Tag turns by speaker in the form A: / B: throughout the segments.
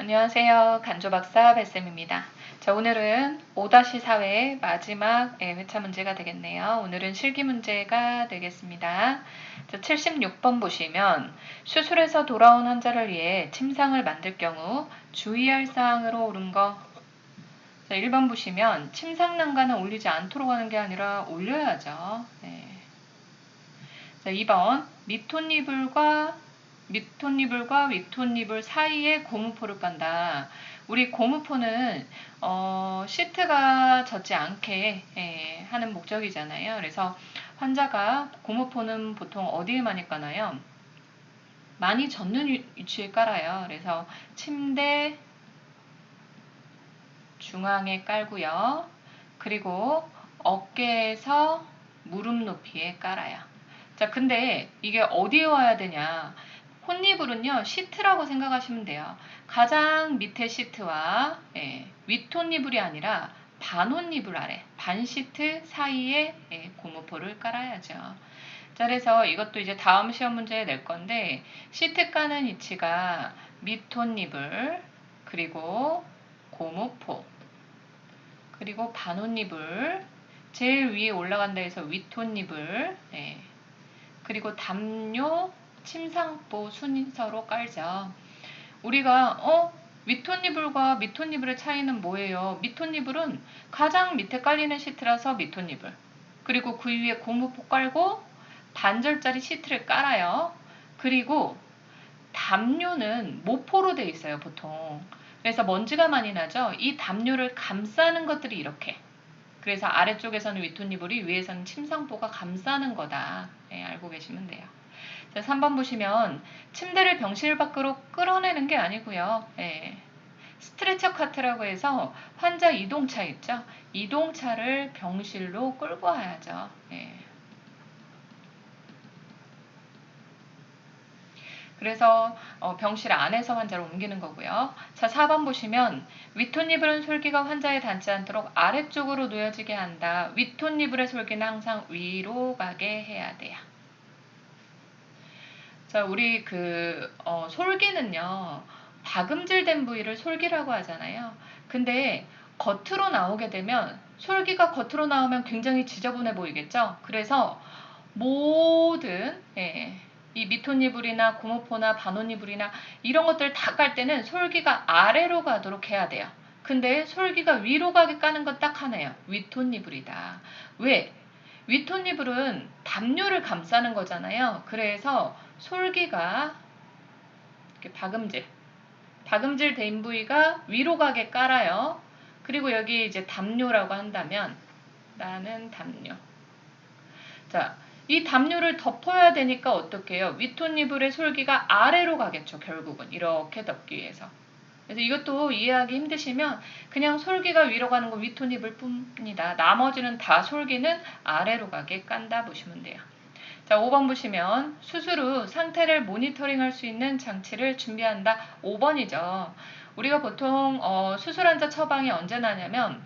A: 안녕하세요. 간조박사 뱃쌤입니다. 자, 오늘은 5-4회 마지막 회차 문제가 되겠네요. 오늘은 실기 문제가 되겠습니다. 자, 76번 보시면 수술에서 돌아온 환자를 위해 침상을 만들 경우 주의할 사항으로 옳은 거. 자, 1번 보시면 침상 난간을 올리지 않도록 하는 게 아니라 올려야죠. 네. 자, 2번 밑톤이불과 윗톤이불 사이에 고무포를 깐다. 우리 고무포는 시트가 젖지 않게 하는 목적이잖아요. 그래서 환자가 고무포는 보통 어디에 많이 까나요? 많이 젖는 위치에 깔아요. 그래서 침대 중앙에 깔고요. 그리고 어깨에서 무릎 높이에 깔아요. 자, 근데 이게 어디에 와야 되냐? 혼이불은요, 시트라고 생각하시면 돼요. 가장 밑에 시트와 윗혼이불이 아니라 반혼이불 아래, 반시트 사이에 고무포를 깔아야죠. 자, 그래서 이것도 이제 다음 시험 문제에 낼 건데, 시트 까는 위치가 밑혼이불, 그리고 고무포, 그리고 반혼이불, 제일 위에 올라간다 해서 윗혼이불, 그리고 담요, 침상보 순서로 깔죠. 우리가 윗톤이불과 밑톤이불의 차이는 뭐예요? 밑톤이불은 가장 밑에 깔리는 시트라서 밑톤이불. 그리고 그 위에 고무포 깔고 반절짜리 시트를 깔아요. 그리고 담요는 모포로 돼 있어요, 보통. 그래서 먼지가 많이 나죠? 이 담요를 감싸는 것들이 이렇게. 그래서 아래쪽에서는 윗톤이불이 위에서는 침상보가 감싸는 거다. 알고 계시면 돼요. 자, 3번 보시면 침대를 병실 밖으로 끌어내는 게 아니고요. 스트레처 카트라고 해서 환자 이동차 있죠. 이동차를 병실로 끌고 와야죠. 그래서 병실 안에서 환자를 옮기는 거고요. 자, 4번 보시면 윗톤이불은 솔기가 환자에 닿지 않도록 아래쪽으로 놓여지게 한다. 윗톤이불의 솔기는 항상 위로 가게 해야 돼요. 자, 우리 솔기는요, 박음질된 부위를 솔기라고 하잖아요. 근데 겉으로 나오게 되면, 솔기가 겉으로 나오면 굉장히 지저분해 보이겠죠? 그래서 모든, 이 밑혼이불이나 고무포나 반혼이불이나 이런 것들 다 깔 때는 솔기가 아래로 가도록 해야 돼요. 근데 솔기가 위로 가게 까는 건 딱 하나예요. 윗혼이불이다. 왜? 윗혼이불은 담요를 감싸는 거잖아요. 그래서 솔기가 이렇게 박음질 된 부위가 위로 가게 깔아요. 그리고 여기 이제 담요라고 한다면 나는 담요. 자, 이 담요를 덮어야 되니까 어떻게 해요? 윗톤이불의 솔기가 아래로 가겠죠. 결국은 이렇게 덮기 위해서. 그래서 이것도 이해하기 힘드시면 그냥 솔기가 위로 가는 건 윗톤이불 뿐입니다. 나머지는 다 솔기는 아래로 가게 깐다 보시면 돼요. 자, 5번 보시면 수술 후 상태를 모니터링할 수 있는 장치를 준비한다. 5번이죠. 우리가 보통 수술 환자 처방이 언제 나냐면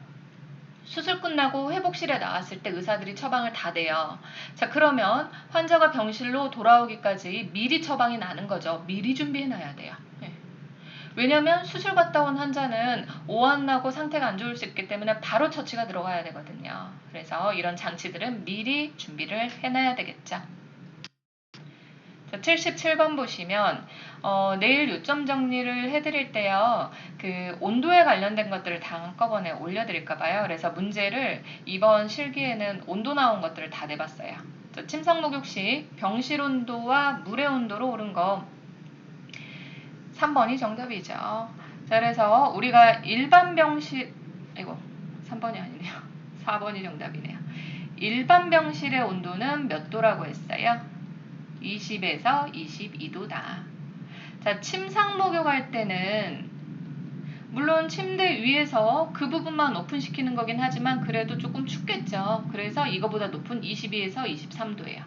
A: 수술 끝나고 회복실에 나왔을 때 의사들이 처방을 다 대요. 자, 그러면 환자가 병실로 돌아오기까지 미리 처방이 나는 거죠. 미리 준비해놔야 돼요. 왜냐면 수술 갔다 온 환자는 오한 나고 상태가 안 좋을 수 있기 때문에 바로 처치가 들어가야 되거든요. 그래서 이런 장치들은 미리 준비를 해놔야 되겠죠. 자, 77번 보시면 내일 요점 정리를 해드릴 때요. 그 온도에 관련된 것들을 다 한꺼번에 올려드릴까 봐요. 그래서 문제를 이번 실기에는 온도 나온 것들을 다 내봤어요. 자, 침상 목욕 시 병실 온도와 물의 온도로 옳은 거 3번이 정답이죠. 자, 그래서 우리가 일반 병실, 3번이 아니네요. 4번이 정답이네요. 일반 병실의 온도는 몇 도라고 했어요? 20에서 22도다. 자, 침상 목욕할 때는 물론 침대 위에서 그 부분만 오픈시키는 거긴 하지만 그래도 조금 춥겠죠. 그래서 이거보다 높은 22에서 23도예요.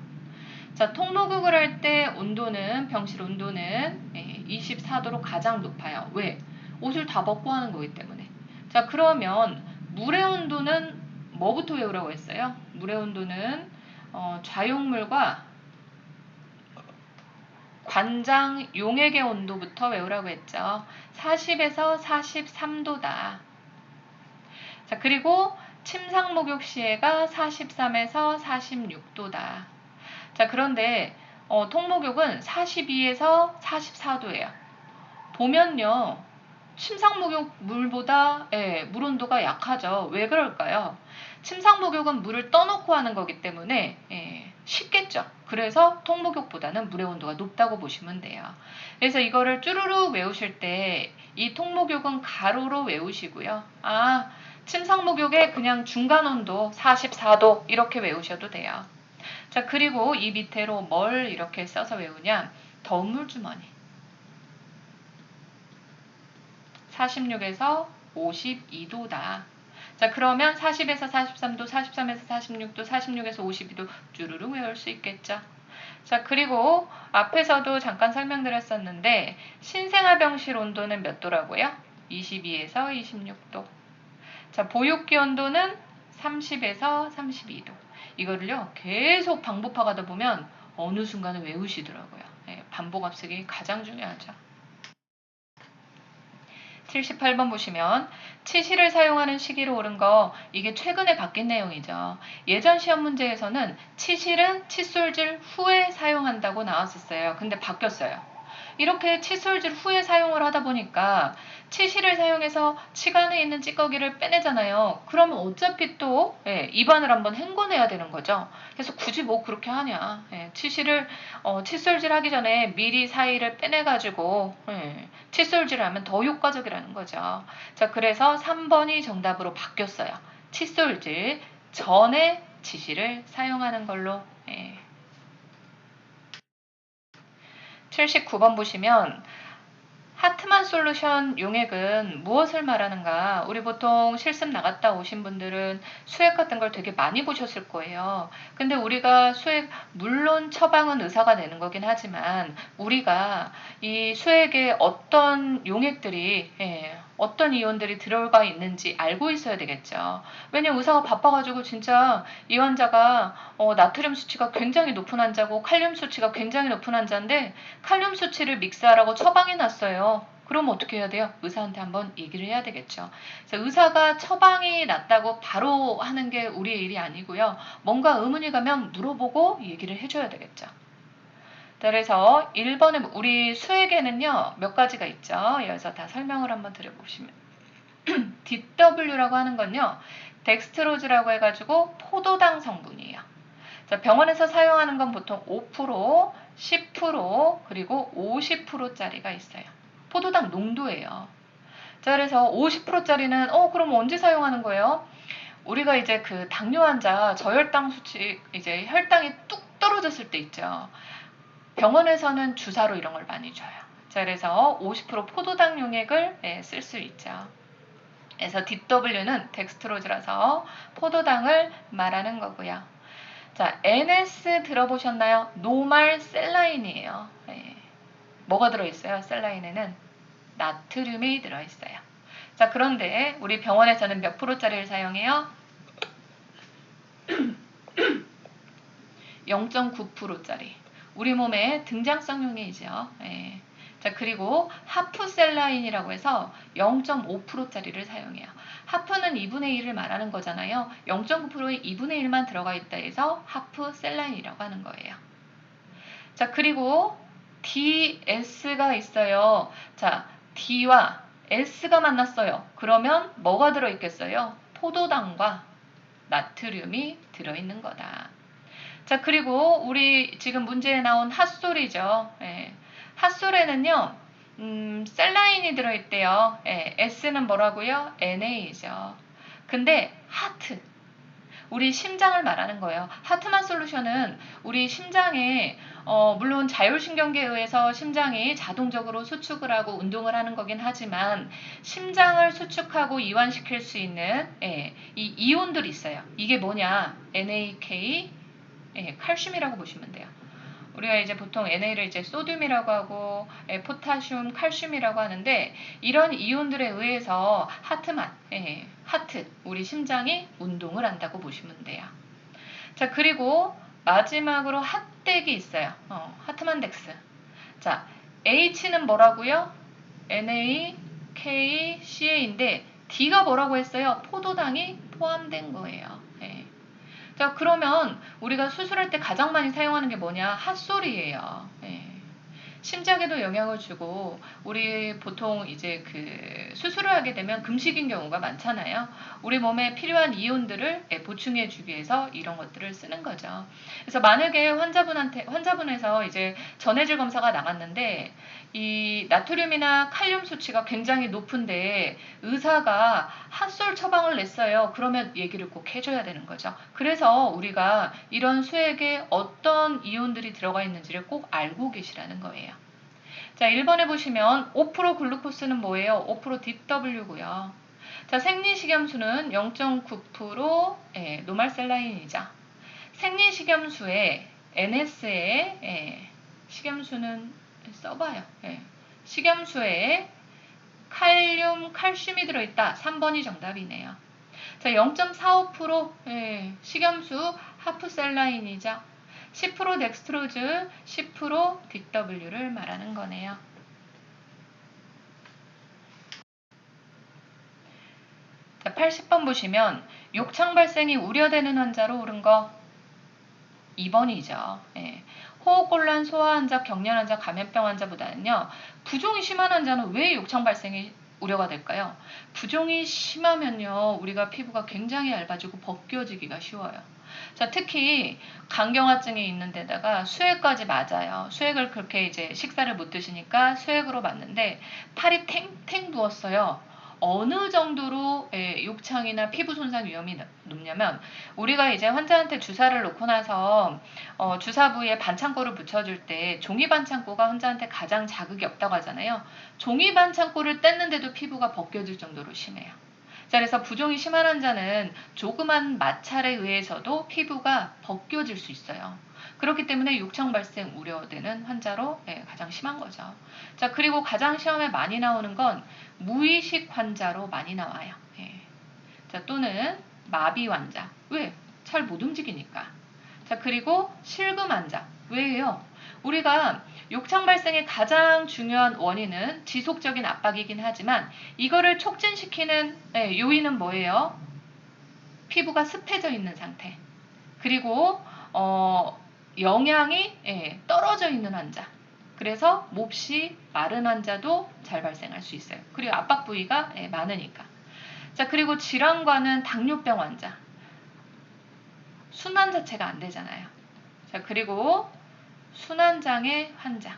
A: 자, 통목욕을 할 때 온도는 병실 온도는 24도로 가장 높아요. 왜? 옷을 다 벗고 하는 거기 때문에. 자, 그러면 물의 온도는 뭐부터 외우라고 했어요? 물의 온도는 좌용물과 관장 용액의 온도부터 외우라고 했죠. 40에서 43도다. 자, 그리고 침상 목욕 시에가 43에서 46도다. 자, 그런데 통목욕은 42에서 44도예요. 보면요. 침상 목욕 물보다 물 온도가 약하죠. 왜 그럴까요? 침상 목욕은 물을 떠놓고 하는 거기 때문에 쉽겠죠. 그래서 통목욕보다는 물의 온도가 높다고 보시면 돼요. 그래서 이거를 쭈루룩 외우실 때 이 통목욕은 가로로 외우시고요. 침상 목욕의 그냥 중간 온도 44도 이렇게 외우셔도 돼요. 자, 그리고 이 밑에로 뭘 이렇게 써서 외우냐? 더운 물 주머니. 46에서 52도다. 자, 그러면 40에서 43도, 43에서 46도, 46에서 52도 쭈루룩 외울 수 있겠죠. 자, 그리고 앞에서도 잠깐 설명드렸었는데 신생아병실 온도는 몇 도라고요? 22에서 26도. 자, 보육기 온도는 30에서 32도. 이거를요 계속 반복하다 보면 어느 순간에 외우시더라고요. 반복학습이 가장 중요하죠. 78번 보시면 치실을 사용하는 시기로 옳은 거 이게 최근에 바뀐 내용이죠. 예전 시험 문제에서는 치실은 칫솔질 후에 사용한다고 나왔었어요. 근데 바뀌었어요. 이렇게 칫솔질 후에 사용을 하다 보니까 치실을 사용해서 치관에 있는 찌꺼기를 빼내잖아요. 그러면 어차피 또 입안을 한번 헹궈내야 되는 거죠. 그래서 굳이 뭐 그렇게 하냐. 치실을 칫솔질 하기 전에 미리 사이를 빼내가지고 칫솔질을 하면 더 효과적이라는 거죠. 자, 그래서 3번이 정답으로 바뀌었어요. 칫솔질 전에 치실을 사용하는 걸로. 79번 보시면 하트만 솔루션 용액은 무엇을 말하는가? 우리 보통 실습 나갔다 오신 분들은 수액 같은 걸 되게 많이 보셨을 거예요. 근데 우리가 수액, 물론 처방은 의사가 내는 거긴 하지만 우리가 이 수액에 어떤 용액들이 어떤 이온들이 들어가 있는지 알고 있어야 되겠죠. 왜냐면 의사가 바빠가지고 진짜 이 환자가 나트륨 수치가 굉장히 높은 환자고 칼륨 수치가 굉장히 높은 환자인데 칼륨 수치를 믹스하라고 처방이 났어요. 그럼 어떻게 해야 돼요? 의사한테 한번 얘기를 해야 되겠죠. 그래서 의사가 처방이 났다고 바로 하는 게 우리의 일이 아니고요. 뭔가 의문이 가면 물어보고 얘기를 해줘야 되겠죠. 그래서 1번에 우리 수액에는요 몇 가지가 있죠. 여기서 다 설명을 한번 드려보시면 DW라고 하는 건요 덱스트로즈라고 해가지고 포도당 성분이에요. 자, 병원에서 사용하는 건 보통 5%, 10% 그리고 50%짜리가 있어요. 포도당 농도예요. 자, 그래서 50%짜리는 그럼 언제 사용하는 거예요? 우리가 이제 그 당뇨 환자 저혈당 수치 이제 혈당이 뚝 떨어졌을 때 있죠. 병원에서는 주사로 이런 걸 많이 줘요. 자, 그래서 50% 포도당 용액을 쓸 수 있죠. 그래서 DW는 덱스트로즈라서 포도당을 말하는 거고요. 자, NS 들어보셨나요? 노말 셀라인이에요. 뭐가 들어있어요? 셀라인에는 나트륨이 들어있어요. 자, 그런데 우리 병원에서는 몇 프로짜리를 사용해요? 0.9%짜리. 우리 몸의 등장성 용액이죠. 자, 그리고 하프셀라인이라고 해서 0.5%짜리를 사용해요. 하프는 2분의 1을 말하는 거잖아요. 0.9%의 2분의 1만 들어가 있다 해서 하프셀라인이라고 하는 거예요. 자, 그리고 DS가 있어요. 자, D와 S가 만났어요. 그러면 뭐가 들어있겠어요? 포도당과 나트륨이 들어있는 거다. 자, 그리고 우리 지금 문제에 나온 핫솔이죠. 핫솔에는요, 셀라인이 들어있대요. S는 뭐라고요? NA죠. 근데 하트, 우리 심장을 말하는 거예요. 하트만 솔루션은 우리 심장에 물론 자율신경계에 의해서 심장이 자동적으로 수축을 하고 운동을 하는 거긴 하지만 심장을 수축하고 이완시킬 수 있는 이 이온들이 있어요. 이게 뭐냐? NaK, 칼슘이라고 보시면 돼요. 우리가 이제 보통 NA를 이제 소듐이라고 하고 포타슘, 칼슘이라고 하는데 이런 이온들에 의해서 하트, 우리 심장이 운동을 한다고 보시면 돼요. 자, 그리고 마지막으로 핫덱이 있어요. 하트만덱스. 자, H는 뭐라고요? NaKCA인데 D가 뭐라고 했어요? 포도당이 포함된 거예요. 예. 자, 그러면 우리가 수술할 때 가장 많이 사용하는 게 뭐냐? 핫솔이에요. 예. 심장에도 영향을 주고 우리 보통 이제 그 수술을 하게 되면 금식인 경우가 많잖아요. 우리 몸에 필요한 이온들을 보충해 주기 위해서 이런 것들을 쓰는 거죠. 그래서 만약에 환자분에서 이제 전해질 검사가 나갔는데 이 나트륨이나 칼륨 수치가 굉장히 높은데 의사가 핫솔 처방을 냈어요. 그러면 얘기를 꼭 해줘야 되는 거죠. 그래서 우리가 이런 수액에 어떤 이온들이 들어가 있는지를 꼭 알고 계시라는 거예요. 자, 1번에 보시면 5% 글루코스는 뭐예요? 5% DW고요. 자, 생리식염수는 0.9% 노말셀라인이죠. 생리식염수에 NS에 식염수는 써봐요. 식염수에 칼륨, 칼슘이 들어있다. 3번이 정답이네요. 자, 0.45% 식염수 하프셀라인이죠. 10% 덱스트로즈, 10% DW를 말하는 거네요. 자, 80번 보시면 욕창 발생이 우려되는 환자로 옳은 거 2번이죠. 호흡곤란, 소아 환자, 경련 환자, 감염병 환자보다는요. 부종이 심한 환자는 왜 욕창 발생이 우려가 될까요? 부종이 심하면요. 우리가 피부가 굉장히 얇아지고 벗겨지기가 쉬워요. 자, 특히 간경화증이 있는 데다가 수액까지 맞아요. 수액을 그렇게 이제 식사를 못 드시니까 수액으로 맞는데 팔이 탱탱 부었어요. 어느 정도로 욕창이나 피부 손상 위험이 높냐면 우리가 이제 환자한테 주사를 놓고 나서 주사 부위에 반창고를 붙여줄 때 종이 반창고가 환자한테 가장 자극이 없다고 하잖아요. 종이 반창고를 뗐는데도 피부가 벗겨질 정도로 심해요. 자, 그래서 부종이 심한 환자는 조그만 마찰에 의해서도 피부가 벗겨질 수 있어요. 그렇기 때문에 욕창 발생 우려되는 환자로 가장 심한 거죠. 자, 그리고 가장 시험에 많이 나오는 건 무의식 환자로 많이 나와요. 자, 또는 마비 환자. 왜? 잘 못 움직이니까. 자, 그리고 실금 환자. 왜요? 우리가 욕창 발생의 가장 중요한 원인은 지속적인 압박이긴 하지만 이거를 촉진시키는 요인은 뭐예요? 피부가 습해져 있는 상태. 그리고 영양이 떨어져 있는 환자. 그래서 몹시 마른 환자도 잘 발생할 수 있어요. 그리고 압박 부위가 많으니까. 자, 그리고 질환과는 당뇨병 환자. 순환 자체가 안 되잖아요. 자, 그리고 순환장애 환자.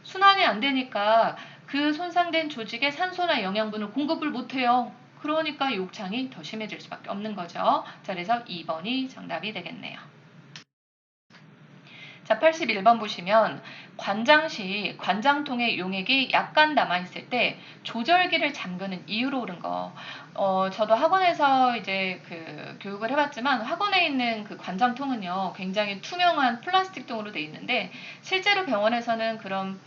A: 순환이 안 되니까 그 손상된 조직에 산소나 영양분을 공급을 못해요. 그러니까 욕창이 더 심해질 수밖에 없는 거죠. 자, 그래서 2번이 정답이 되겠네요. 자, 81번 보시면 관장 시 관장통에 용액이 약간 남아있을 때 조절기를 잠그는 이유로 옳은 거. 저도 학원에서 이제 그 교육을 해봤지만 학원에 있는 그 관장통은요 굉장히 투명한 플라스틱 통으로 되어 있는데 실제로 병원에서는 그런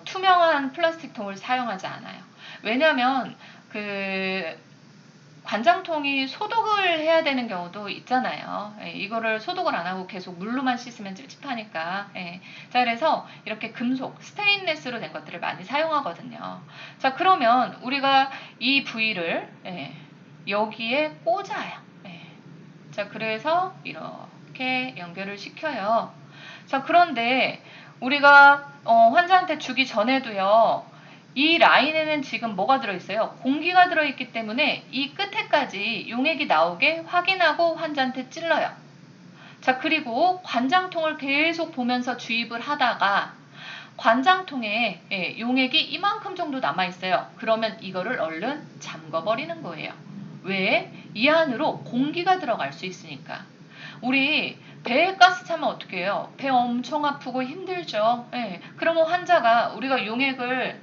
A: 투명한 플라스틱 통을 사용하지 않아요. 왜냐하면 그 관장통이 소독을 해야 되는 경우도 있잖아요. 이거를 소독을 안 하고 계속 물로만 씻으면 찝찝하니까. 자, 그래서 이렇게 금속, 스테인레스로 된 것들을 많이 사용하거든요. 자, 그러면 우리가 이 부위를 여기에 꽂아요. 자, 그래서 이렇게 연결을 시켜요. 자, 그런데 우리가 환자한테 주기 전에도요. 이 라인에는 지금 뭐가 들어있어요? 공기가 들어있기 때문에 이 끝에까지 용액이 나오게 확인하고 환자한테 찔러요. 자, 그리고 관장통을 계속 보면서 주입을 하다가 관장통에 용액이 이만큼 정도 남아있어요. 그러면 이거를 얼른 잠궈버리는 거예요. 왜? 이 안으로 공기가 들어갈 수 있으니까. 우리 배에 가스 차면 어떻게 해요? 배 엄청 아프고 힘들죠. 그러면 환자가 우리가 용액을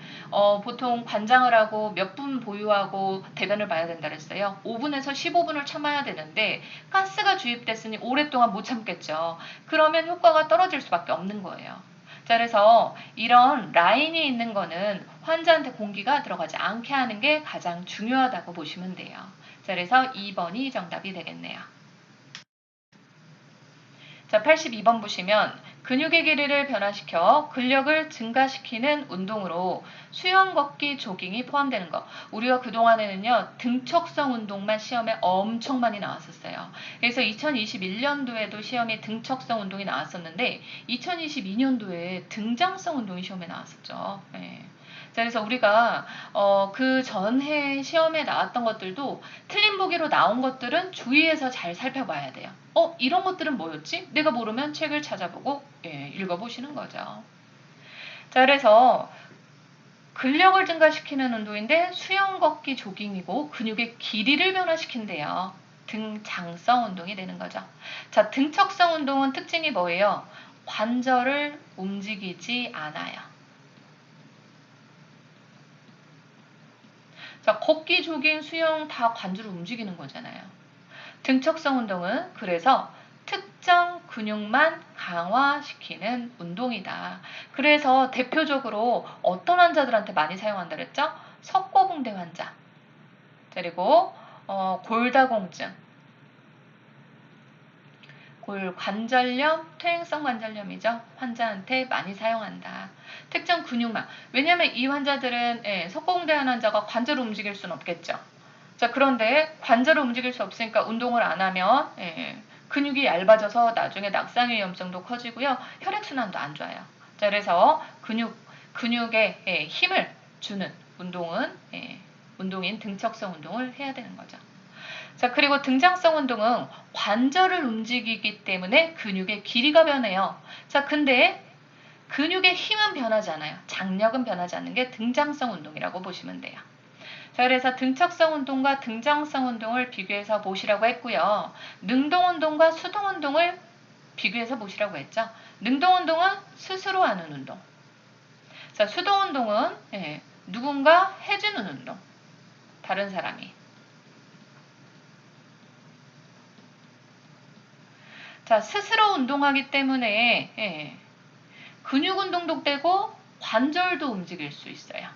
A: 보통 관장을 하고 몇 분 보유하고 대변을 봐야 된다 그랬어요. 5분에서 15분을 참아야 되는데 가스가 주입됐으니 오랫동안 못 참겠죠. 그러면 효과가 떨어질 수밖에 없는 거예요. 자, 그래서 이런 라인이 있는 거는 환자한테 공기가 들어가지 않게 하는 게 가장 중요하다고 보시면 돼요. 자, 그래서 2번이 정답이 되겠네요. 자, 82번 보시면 근육의 길이를 변화시켜 근력을 증가시키는 운동으로 수영, 걷기, 조깅이 포함되는 거. 우리가 그동안에는요, 등척성 운동만 시험에 엄청 많이 나왔었어요. 그래서 2021년도에도 시험에 등척성 운동이 나왔었는데 2022년도에 등장성 운동이 시험에 나왔었죠. 네. 자, 그래서 우리가 그 전해 시험에 나왔던 것들도 틀린 보기로 나온 것들은 주의해서 잘 살펴봐야 돼요. 이런 것들은 뭐였지? 내가 모르면 책을 찾아보고 읽어보시는 거죠. 자, 그래서 근력을 증가시키는 운동인데 수영, 걷기, 조깅이고 근육의 길이를 변화시킨대요. 등장성 운동이 되는 거죠. 자, 등척성 운동은 특징이 뭐예요? 관절을 움직이지 않아요. 자, 걷기, 조깅, 수영 다 관절을 움직이는 거잖아요. 등척성 운동은 그래서 특정 근육만 강화시키는 운동이다. 그래서 대표적으로 어떤 환자들한테 많이 사용한다 그랬죠? 석고붕대 환자, 그리고 골다공증, 관절염, 퇴행성 관절염이죠. 환자한테 많이 사용한다. 특정 근육만. 왜냐하면 이 환자들은 석고붕대한 환자가 관절을 움직일 수는 없겠죠. 자, 그런데 관절을 움직일 수 없으니까 운동을 안 하면 근육이 얇아져서 나중에 낙상 위험성도 커지고요. 혈액순환도 안 좋아요. 자, 그래서 근육에 힘을 주는 운동인 등척성 운동을 해야 되는 거죠. 자, 그리고 등장성 운동은 관절을 움직이기 때문에 근육의 길이가 변해요. 자, 근데 근육의 힘은 변하지 않아요. 장력은 변하지 않는 게 등장성 운동이라고 보시면 돼요. 자, 그래서 등척성 운동과 등장성 운동을 비교해서 보시라고 했고요. 능동 운동과 수동 운동을 비교해서 보시라고 했죠. 능동 운동은 스스로 하는 운동. 자, 수동 운동은 누군가 해주는 운동. 다른 사람이. 자, 스스로 운동하기 때문에 근육 운동도 되고 관절도 움직일 수 있어요.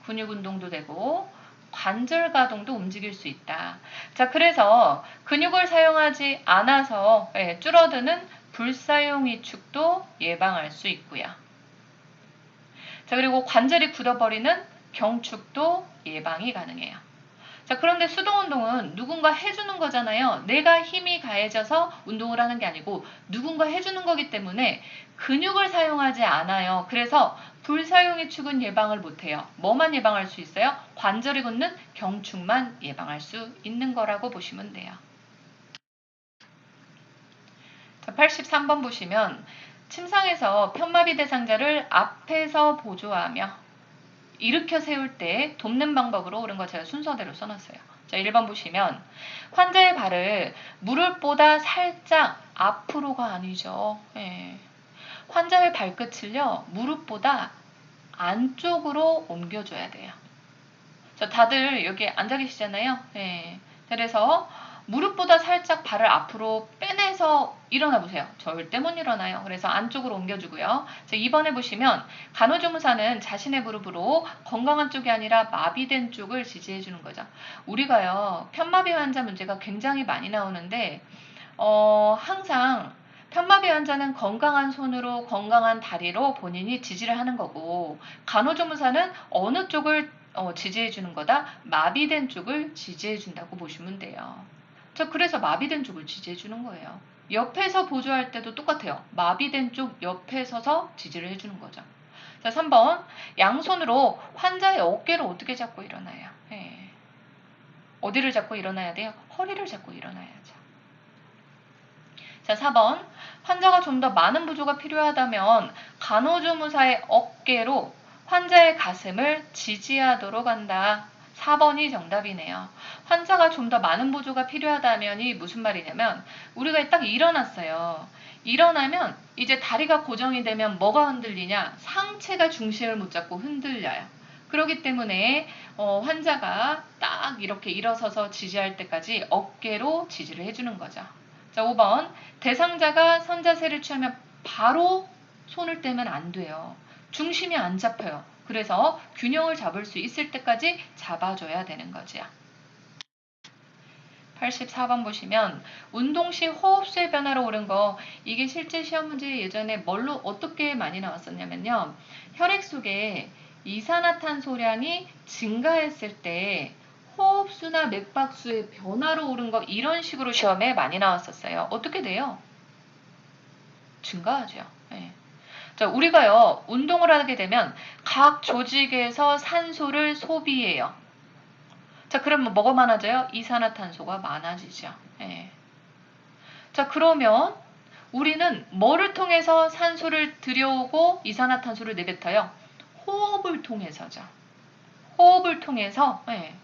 A: 근육 운동도 되고 관절 가동도 움직일 수 있다. 자, 그래서 근육을 사용하지 않아서 줄어드는 불사용 위축도 예방할 수 있고요. 자, 그리고 관절이 굳어버리는 경축도 예방이 가능해요. 자, 그런데 수동운동은 누군가 해주는 거잖아요. 내가 힘이 가해져서 운동을 하는 게 아니고 누군가 해주는 거기 때문에 근육을 사용하지 않아요. 그래서 불사용의 축은 예방을 못해요. 뭐만 예방할 수 있어요? 관절이 굳는 경축만 예방할 수 있는 거라고 보시면 돼요. 자, 83번 보시면 침상에서 편마비 대상자를 앞에서 보조하며 일으켜 세울 때 돕는 방법으로 옳은 거 제가 순서대로 써놨어요. 자, 1번 보시면 환자의 발을 무릎보다 살짝 앞으로가 아니죠. 환자의 발끝을요, 무릎보다 안쪽으로 옮겨줘야 돼요. 자, 다들 여기 앉아 계시잖아요. 그래서 무릎보다 살짝 발을 앞으로 빼내서 일어나 보세요. 절대 못 일어나요. 그래서 안쪽으로 옮겨주고요. 자, 2번에 보시면 간호조무사는 자신의 무릎으로 건강한 쪽이 아니라 마비된 쪽을 지지해 주는 거죠. 우리가요, 편마비 환자 문제가 굉장히 많이 나오는데 항상 편마비 환자는 건강한 손으로 건강한 다리로 본인이 지지를 하는 거고 간호조무사는 어느 쪽을 지지해 주는 거다? 마비된 쪽을 지지해 준다고 보시면 돼요. 자, 그래서 마비된 쪽을 지지해 주는 거예요. 옆에서 보조할 때도 똑같아요. 마비된 쪽 옆에 서서 지지를 해주는 거죠. 자, 3번. 양손으로 환자의 어깨를 어떻게 잡고 일어나요? 어디를 잡고 일어나야 돼요? 허리를 잡고 일어나야죠. 자, 4번. 환자가 좀 더 많은 보조가 필요하다면 간호조무사의 어깨로 환자의 가슴을 지지하도록 한다. 4번이 정답이네요. 환자가 좀 더 많은 보조가 필요하다면이 무슨 말이냐면 우리가 딱 일어났어요. 일어나면 이제 다리가 고정이 되면 뭐가 흔들리냐? 상체가 중심을 못 잡고 흔들려요. 그렇기 때문에 환자가 딱 이렇게 일어서서 지지할 때까지 어깨로 지지를 해주는 거죠. 자, 5번. 대상자가 선자세를 취하면 바로 손을 떼면 안 돼요. 중심이 안 잡혀요. 그래서 균형을 잡을 수 있을 때까지 잡아줘야 되는 거지요. 84번 보시면 운동 시 호흡수의 변화로 오른 거, 이게 실제 시험 문제 예전에 뭘로 어떻게 많이 나왔었냐면요. 혈액 속에 이산화탄소량이 증가했을 때 호흡수나 맥박수의 변화로 오른 거, 이런 식으로 시험에 많이 나왔었어요. 어떻게 돼요? 증가하죠. 네. 자, 우리가요, 운동을 하게 되면 각 조직에서 산소를 소비해요. 자, 그러면 뭐가 많아져요? 이산화탄소가 많아지죠. 예. 자, 그러면 우리는 뭐를 통해서 산소를 들여오고 이산화탄소를 내뱉어요? 호흡을 통해서죠. 호흡을 통해서. 예.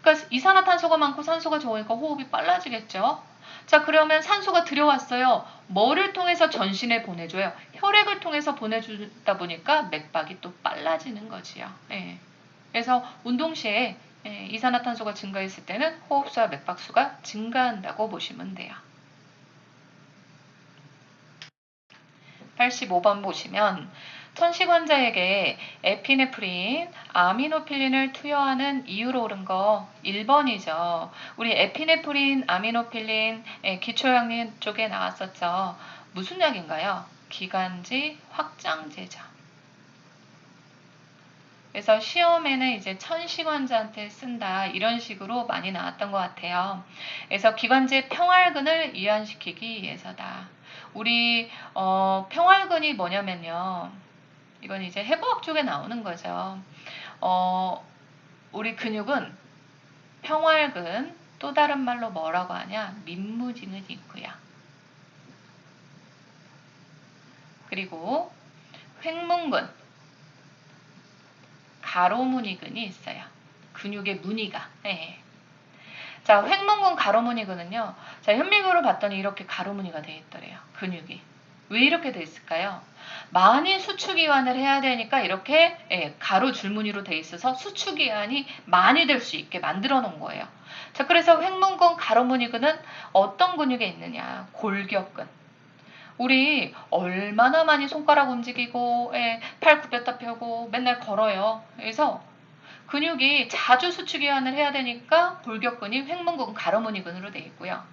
A: 그러니까 이산화탄소가 많고 산소가 적으니까 호흡이 빨라지겠죠. 자, 그러면 산소가 들여왔어요. 뭐를 통해서 전신에 보내줘요? 혈액을 통해서 보내주다 보니까 맥박이 또 빨라지는 거지요. 예. 그래서 운동 시에 이산화탄소가 증가했을 때는 호흡수와 맥박수가 증가한다고 보시면 돼요. 85번 보시면 천식 환자에게 에피네프린, 아미노필린을 투여하는 이유로 옳은 거 1번이죠. 우리 에피네프린, 아미노필린 기초약류 쪽에 나왔었죠. 무슨 약인가요? 기관지 확장제죠. 그래서 시험에는 이제 천식 환자한테 쓴다, 이런 식으로 많이 나왔던 것 같아요. 그래서 기관지 평활근을 이완시키기 위해서다. 우리 평활근이 뭐냐면요. 이건 이제 해부학 쪽에 나오는 거죠. 우리 근육은 평활근, 또 다른 말로 뭐라고 하냐? 민무지근이 있고요. 그리고 횡문근, 가로무늬근이 있어요. 근육의 무늬가. 네. 자, 횡문근 가로무늬근은요. 자, 현미경으로 봤더니 이렇게 가로무늬가 되어 있더래요. 근육이. 왜 이렇게 되어 있을까요? 많이 수축이완을 해야 되니까 이렇게 가로 줄무늬로 되어 있어서 수축이완이 많이 될 수 있게 만들어 놓은 거예요. 자, 그래서 횡문근 가로무늬근은 어떤 근육에 있느냐? 골격근. 우리 얼마나 많이 손가락 움직이고 팔 굽혔다 펴고 맨날 걸어요. 그래서 근육이 자주 수축이완을 해야 되니까 골격근이 횡문근 가로무늬근으로 되어 있고요.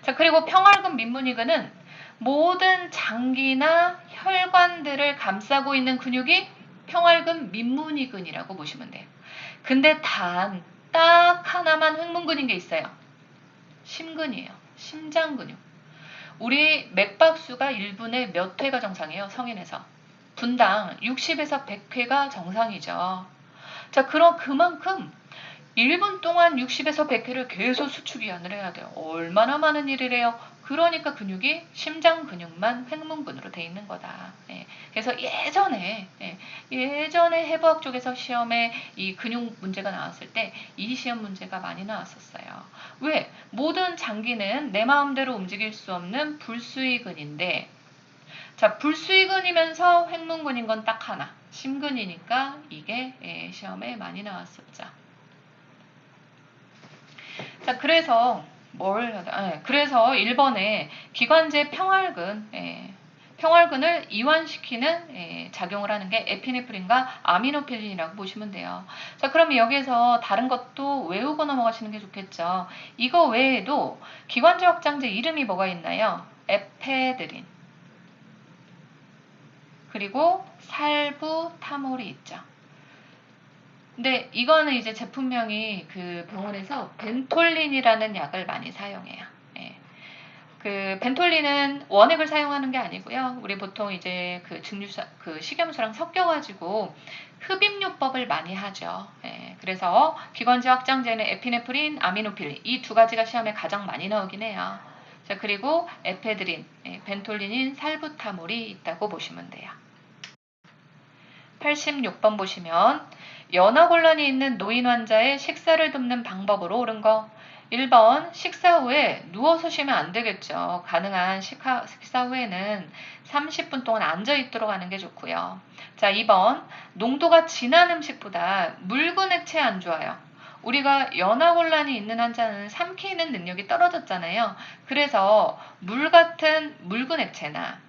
A: 자, 그리고 평활근 민무늬근은 모든 장기나 혈관들을 감싸고 있는 근육이 평활근 민무늬근이라고 보시면 돼요. 근데 딱 하나만 횡문근인 게 있어요. 심근이에요. 심장근육. 우리 맥박수가 1분에 몇 회가 정상이에요? 성인에서. 분당 60에서 100회가 정상이죠. 자, 그럼 그만큼 1분 동안 60에서 100회를 계속 수축이완을 해야 돼요. 얼마나 많은 일이래요. 그러니까 근육이 심장 근육만 횡문근으로 돼 있는 거다. 그래서 예전에 해부학 쪽에서 시험에 이 근육 문제가 나왔을 때 이 시험 문제가 많이 나왔었어요. 왜? 모든 장기는 내 마음대로 움직일 수 없는 불수의근인데, 자, 불수의근이면서 횡문근인 건 딱 하나. 심근이니까 이게 시험에 많이 나왔었죠. 자, 그래서 그래서 1번에 기관지 평활근, 평활근을 이완시키는 작용을 하는 게 에피네프린과 아미노필린이라고 보시면 돼요. 자, 그러면 여기에서 다른 것도 외우고 넘어가시는 게 좋겠죠. 이거 외에도 기관지 확장제 이름이 뭐가 있나요? 에페드린, 그리고 살부타몰이 있죠. 근데 이거는 이제 제품명이 그 병원에서 벤톨린이라는 약을 많이 사용해요. 그 벤톨린은 원액을 사용하는 게 아니고요. 우리 보통 이제 그 식염수랑 섞여가지고 흡입요법을 많이 하죠. 그래서 기관지 확장제는 에피네프린, 아미노필린, 이 두 가지가 시험에 가장 많이 나오긴 해요. 자, 그리고 에페드린, 벤톨린인 살부타몰이 있다고 보시면 돼요. 86번 보시면 연화곤란이 있는 노인 환자의 식사를 돕는 방법으로 옳은 거. 1번, 식사 후에 누워서 쉬면 안 되겠죠. 가능한 식사 후에는 30분 동안 앉아있도록 하는 게 좋고요. 자, 2번, 농도가 진한 음식보다 묽은 액체 안 좋아요. 우리가 연화곤란이 있는 환자는 삼키는 능력이 떨어졌잖아요. 그래서 물 같은 묽은 액체나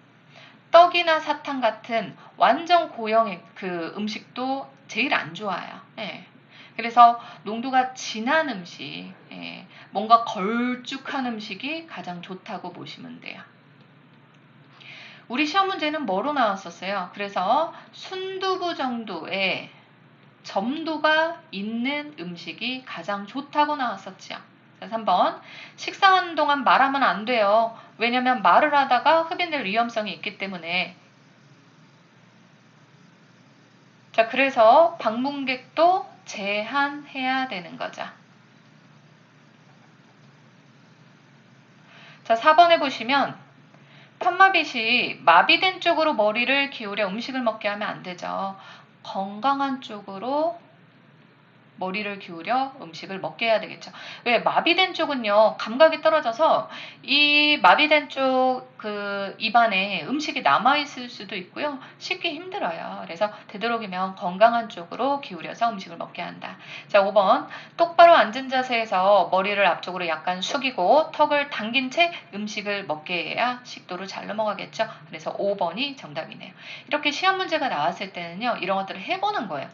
A: 떡이나 사탕 같은 완전 고형의 그 음식도 제일 안 좋아요. 그래서 농도가 진한 음식, 뭔가 걸쭉한 음식이 가장 좋다고 보시면 돼요. 우리 시험 문제는 뭐로 나왔었어요? 그래서 순두부 정도의 점도가 있는 음식이 가장 좋다고 나왔었죠. 자, 3번. 식사하는 동안 말하면 안 돼요. 왜냐면 말을 하다가 흡인될 위험성이 있기 때문에. 자, 그래서 방문객도 제한해야 되는 거죠. 자, 4번에 보시면 편마빗이 마비된 쪽으로 머리를 기울여 음식을 먹게 하면 안 되죠. 건강한 쪽으로 머리를 기울여 음식을 먹게 해야 되겠죠. 왜? 마비된 쪽은요, 감각이 떨어져서 이 마비된 쪽 그 입안에 음식이 남아있을 수도 있고요. 씹기 힘들어요. 그래서 되도록이면 건강한 쪽으로 기울여서 음식을 먹게 한다. 자, 5번. 똑바로 앉은 자세에서 머리를 앞쪽으로 약간 숙이고 턱을 당긴 채 음식을 먹게 해야 식도로 잘 넘어가겠죠. 그래서 5번이 정답이네요. 이렇게 시험 문제가 나왔을 때는요, 이런 것들을 해보는 거예요.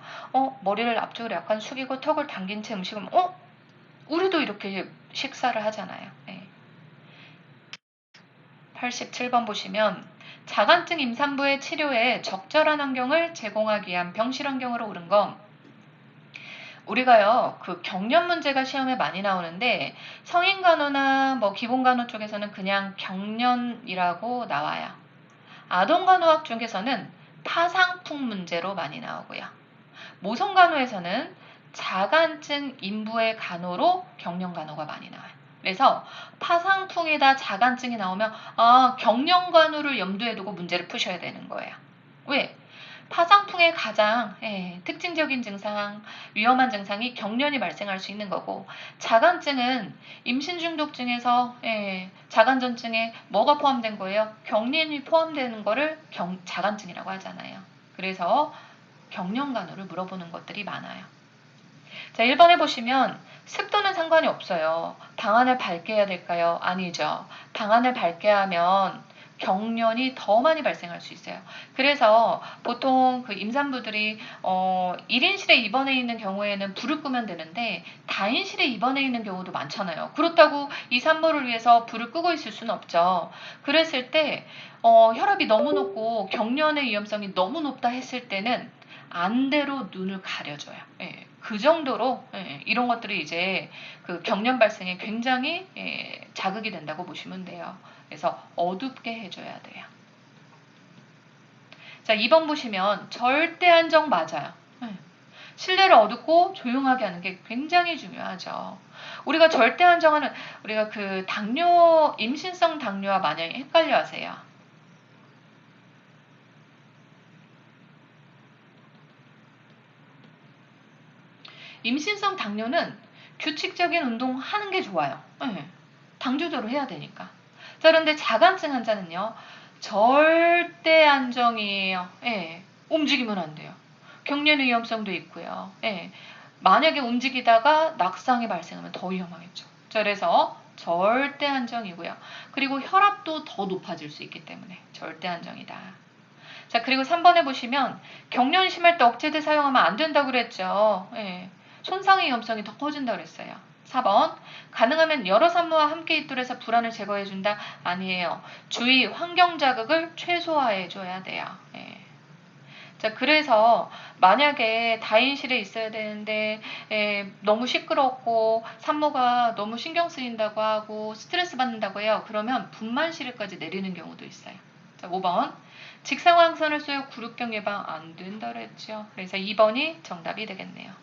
A: 머리를 앞쪽으로 약간 숙이고 턱을 당긴 채 음식을 우리도 이렇게 식사를 하잖아요. 네. 87번 보시면 자간증 임산부의 치료에 적절한 환경을 제공하기 위한 병실 환경으로 옳은 건 우리가요, 그 경련 문제가 시험에 많이 나오는데 성인 간호나 뭐 기본 간호 쪽에서는 그냥 경련이라고 나와요. 아동 간호학 쪽에서는 파상풍 문제로 많이 나오고요. 모성 간호에서는 자간증 인부의 간호로 경련 간호가 많이 나와요. 그래서 파상풍에다 자간증이 나오면 경련 간호를 염두에 두고 문제를 푸셔야 되는 거예요. 왜? 파상풍의 가장 특징적인 증상, 위험한 증상이 경련이 발생할 수 있는 거고 자간증은 임신 중독증에서 자간전증에 뭐가 포함된 거예요? 경련이 포함되는 거를 자간증이라고 하잖아요. 그래서 경련 간호를 물어보는 것들이 많아요. 자, 1번에 보시면 습도는 상관이 없어요. 방안을 밝게 해야 될까요? 아니죠. 방안을 밝게 하면 경련이 더 많이 발생할 수 있어요. 그래서 보통 그 임산부들이 1인실에 입원해 있는 경우에는 불을 끄면 되는데 다인실에 입원해 있는 경우도 많잖아요. 그렇다고 이 산모를 위해서 불을 끄고 있을 수는 없죠. 그랬을 때 혈압이 너무 높고 경련의 위험성이 너무 높다 했을 때는 안대로 눈을 가려줘요. 그 정도로 이런 것들이 이제 그 경련 발생에 굉장히 자극이 된다고 보시면 돼요. 그래서 어둡게 해줘야 돼요. 자, 2번 보시면 절대 안정 맞아요. 실내를 어둡고 조용하게 하는 게 굉장히 중요하죠. 우리가 절대 안정하는 우리가 그 당뇨 임신성 당뇨와 만약에 헷갈려 하세요. 임신성 당뇨는 규칙적인 운동 하는 게 좋아요. 당 조절을 해야 되니까. 자, 그런데 자간증 환자는요, 절대 안정이에요. 움직이면 안 돼요. 경련 위험성도 있고요. 만약에 움직이다가 낙상이 발생하면 더 위험하겠죠. 자, 그래서 절대 안정이고요. 그리고 혈압도 더 높아질 수 있기 때문에 절대 안정이다. 자, 그리고 3번에 보시면 경련이 심할 때 억제제 사용하면 안 된다고 그랬죠. 손상의 위험성이 더 커진다고 그랬어요. 4번. 가능하면 여러 산모와 함께 입돌해서 불안을 제거해준다? 아니에요. 주의 환경 자극을 최소화해줘야 돼요. 자, 그래서 만약에 다인실에 있어야 되는데 너무 시끄럽고 산모가 너무 신경 쓰인다고 하고 스트레스 받는다고 해요. 그러면 분만실에까지 내리는 경우도 있어요. 자, 5번. 직사광선을 쏘여 굴욕경 예방 안 된다 그랬죠. 그래서 2번이 정답이 되겠네요.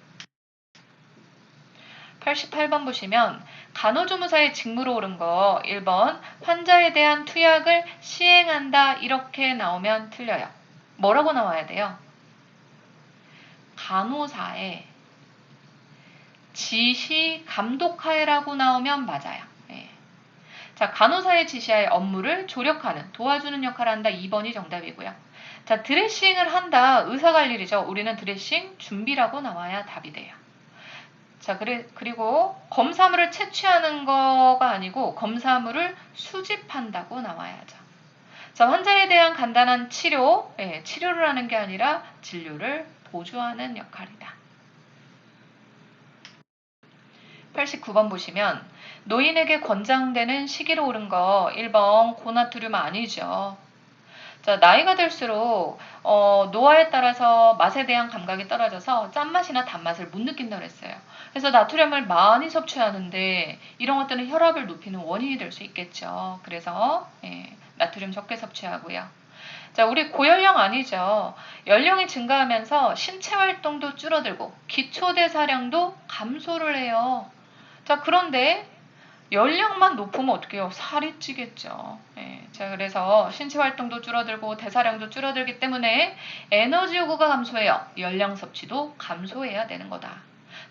A: 88번 보시면 간호조무사의 직무로 옳은 거 1번 환자에 대한 투약을 시행한다 이렇게 나오면 틀려요. 뭐라고 나와야 돼요? 간호사의 지시 감독하에라고 나오면 맞아요. 자, 간호사의 지시하에 업무를 조력하는, 도와주는 역할을 한다. 2번이 정답이고요. 자, 드레싱을 한다. 의사가 할 일이죠. 우리는 드레싱 준비라고 나와야 답이 돼요. 자, 그리고 검사물을 채취하는 거가 아니고 검사물을 수집한다고 나와야죠. 자, 환자에 대한 간단한 치료, 치료를 하는 게 아니라 진료를 보조하는 역할이다. 89번 보시면 노인에게 권장되는 식이로 옳은 거 1번 고나트륨 아니죠. 자, 나이가 들수록 노화에 따라서 맛에 대한 감각이 떨어져서 짠맛이나 단맛을 못 느낀다고 했어요. 그래서 나트륨을 많이 섭취하는데 이런 것들은 혈압을 높이는 원인이 될 수 있겠죠. 그래서 나트륨 적게 섭취하고요. 자, 우리 고연령 아니죠. 연령이 증가하면서 신체 활동도 줄어들고 기초 대사량도 감소를 해요. 자, 그런데 연령만 높으면 어떡해요? 살이 찌겠죠. 자, 그래서 신체 활동도 줄어들고 대사량도 줄어들기 때문에 에너지 요구가 감소해요. 열량 섭취도 감소해야 되는 거다.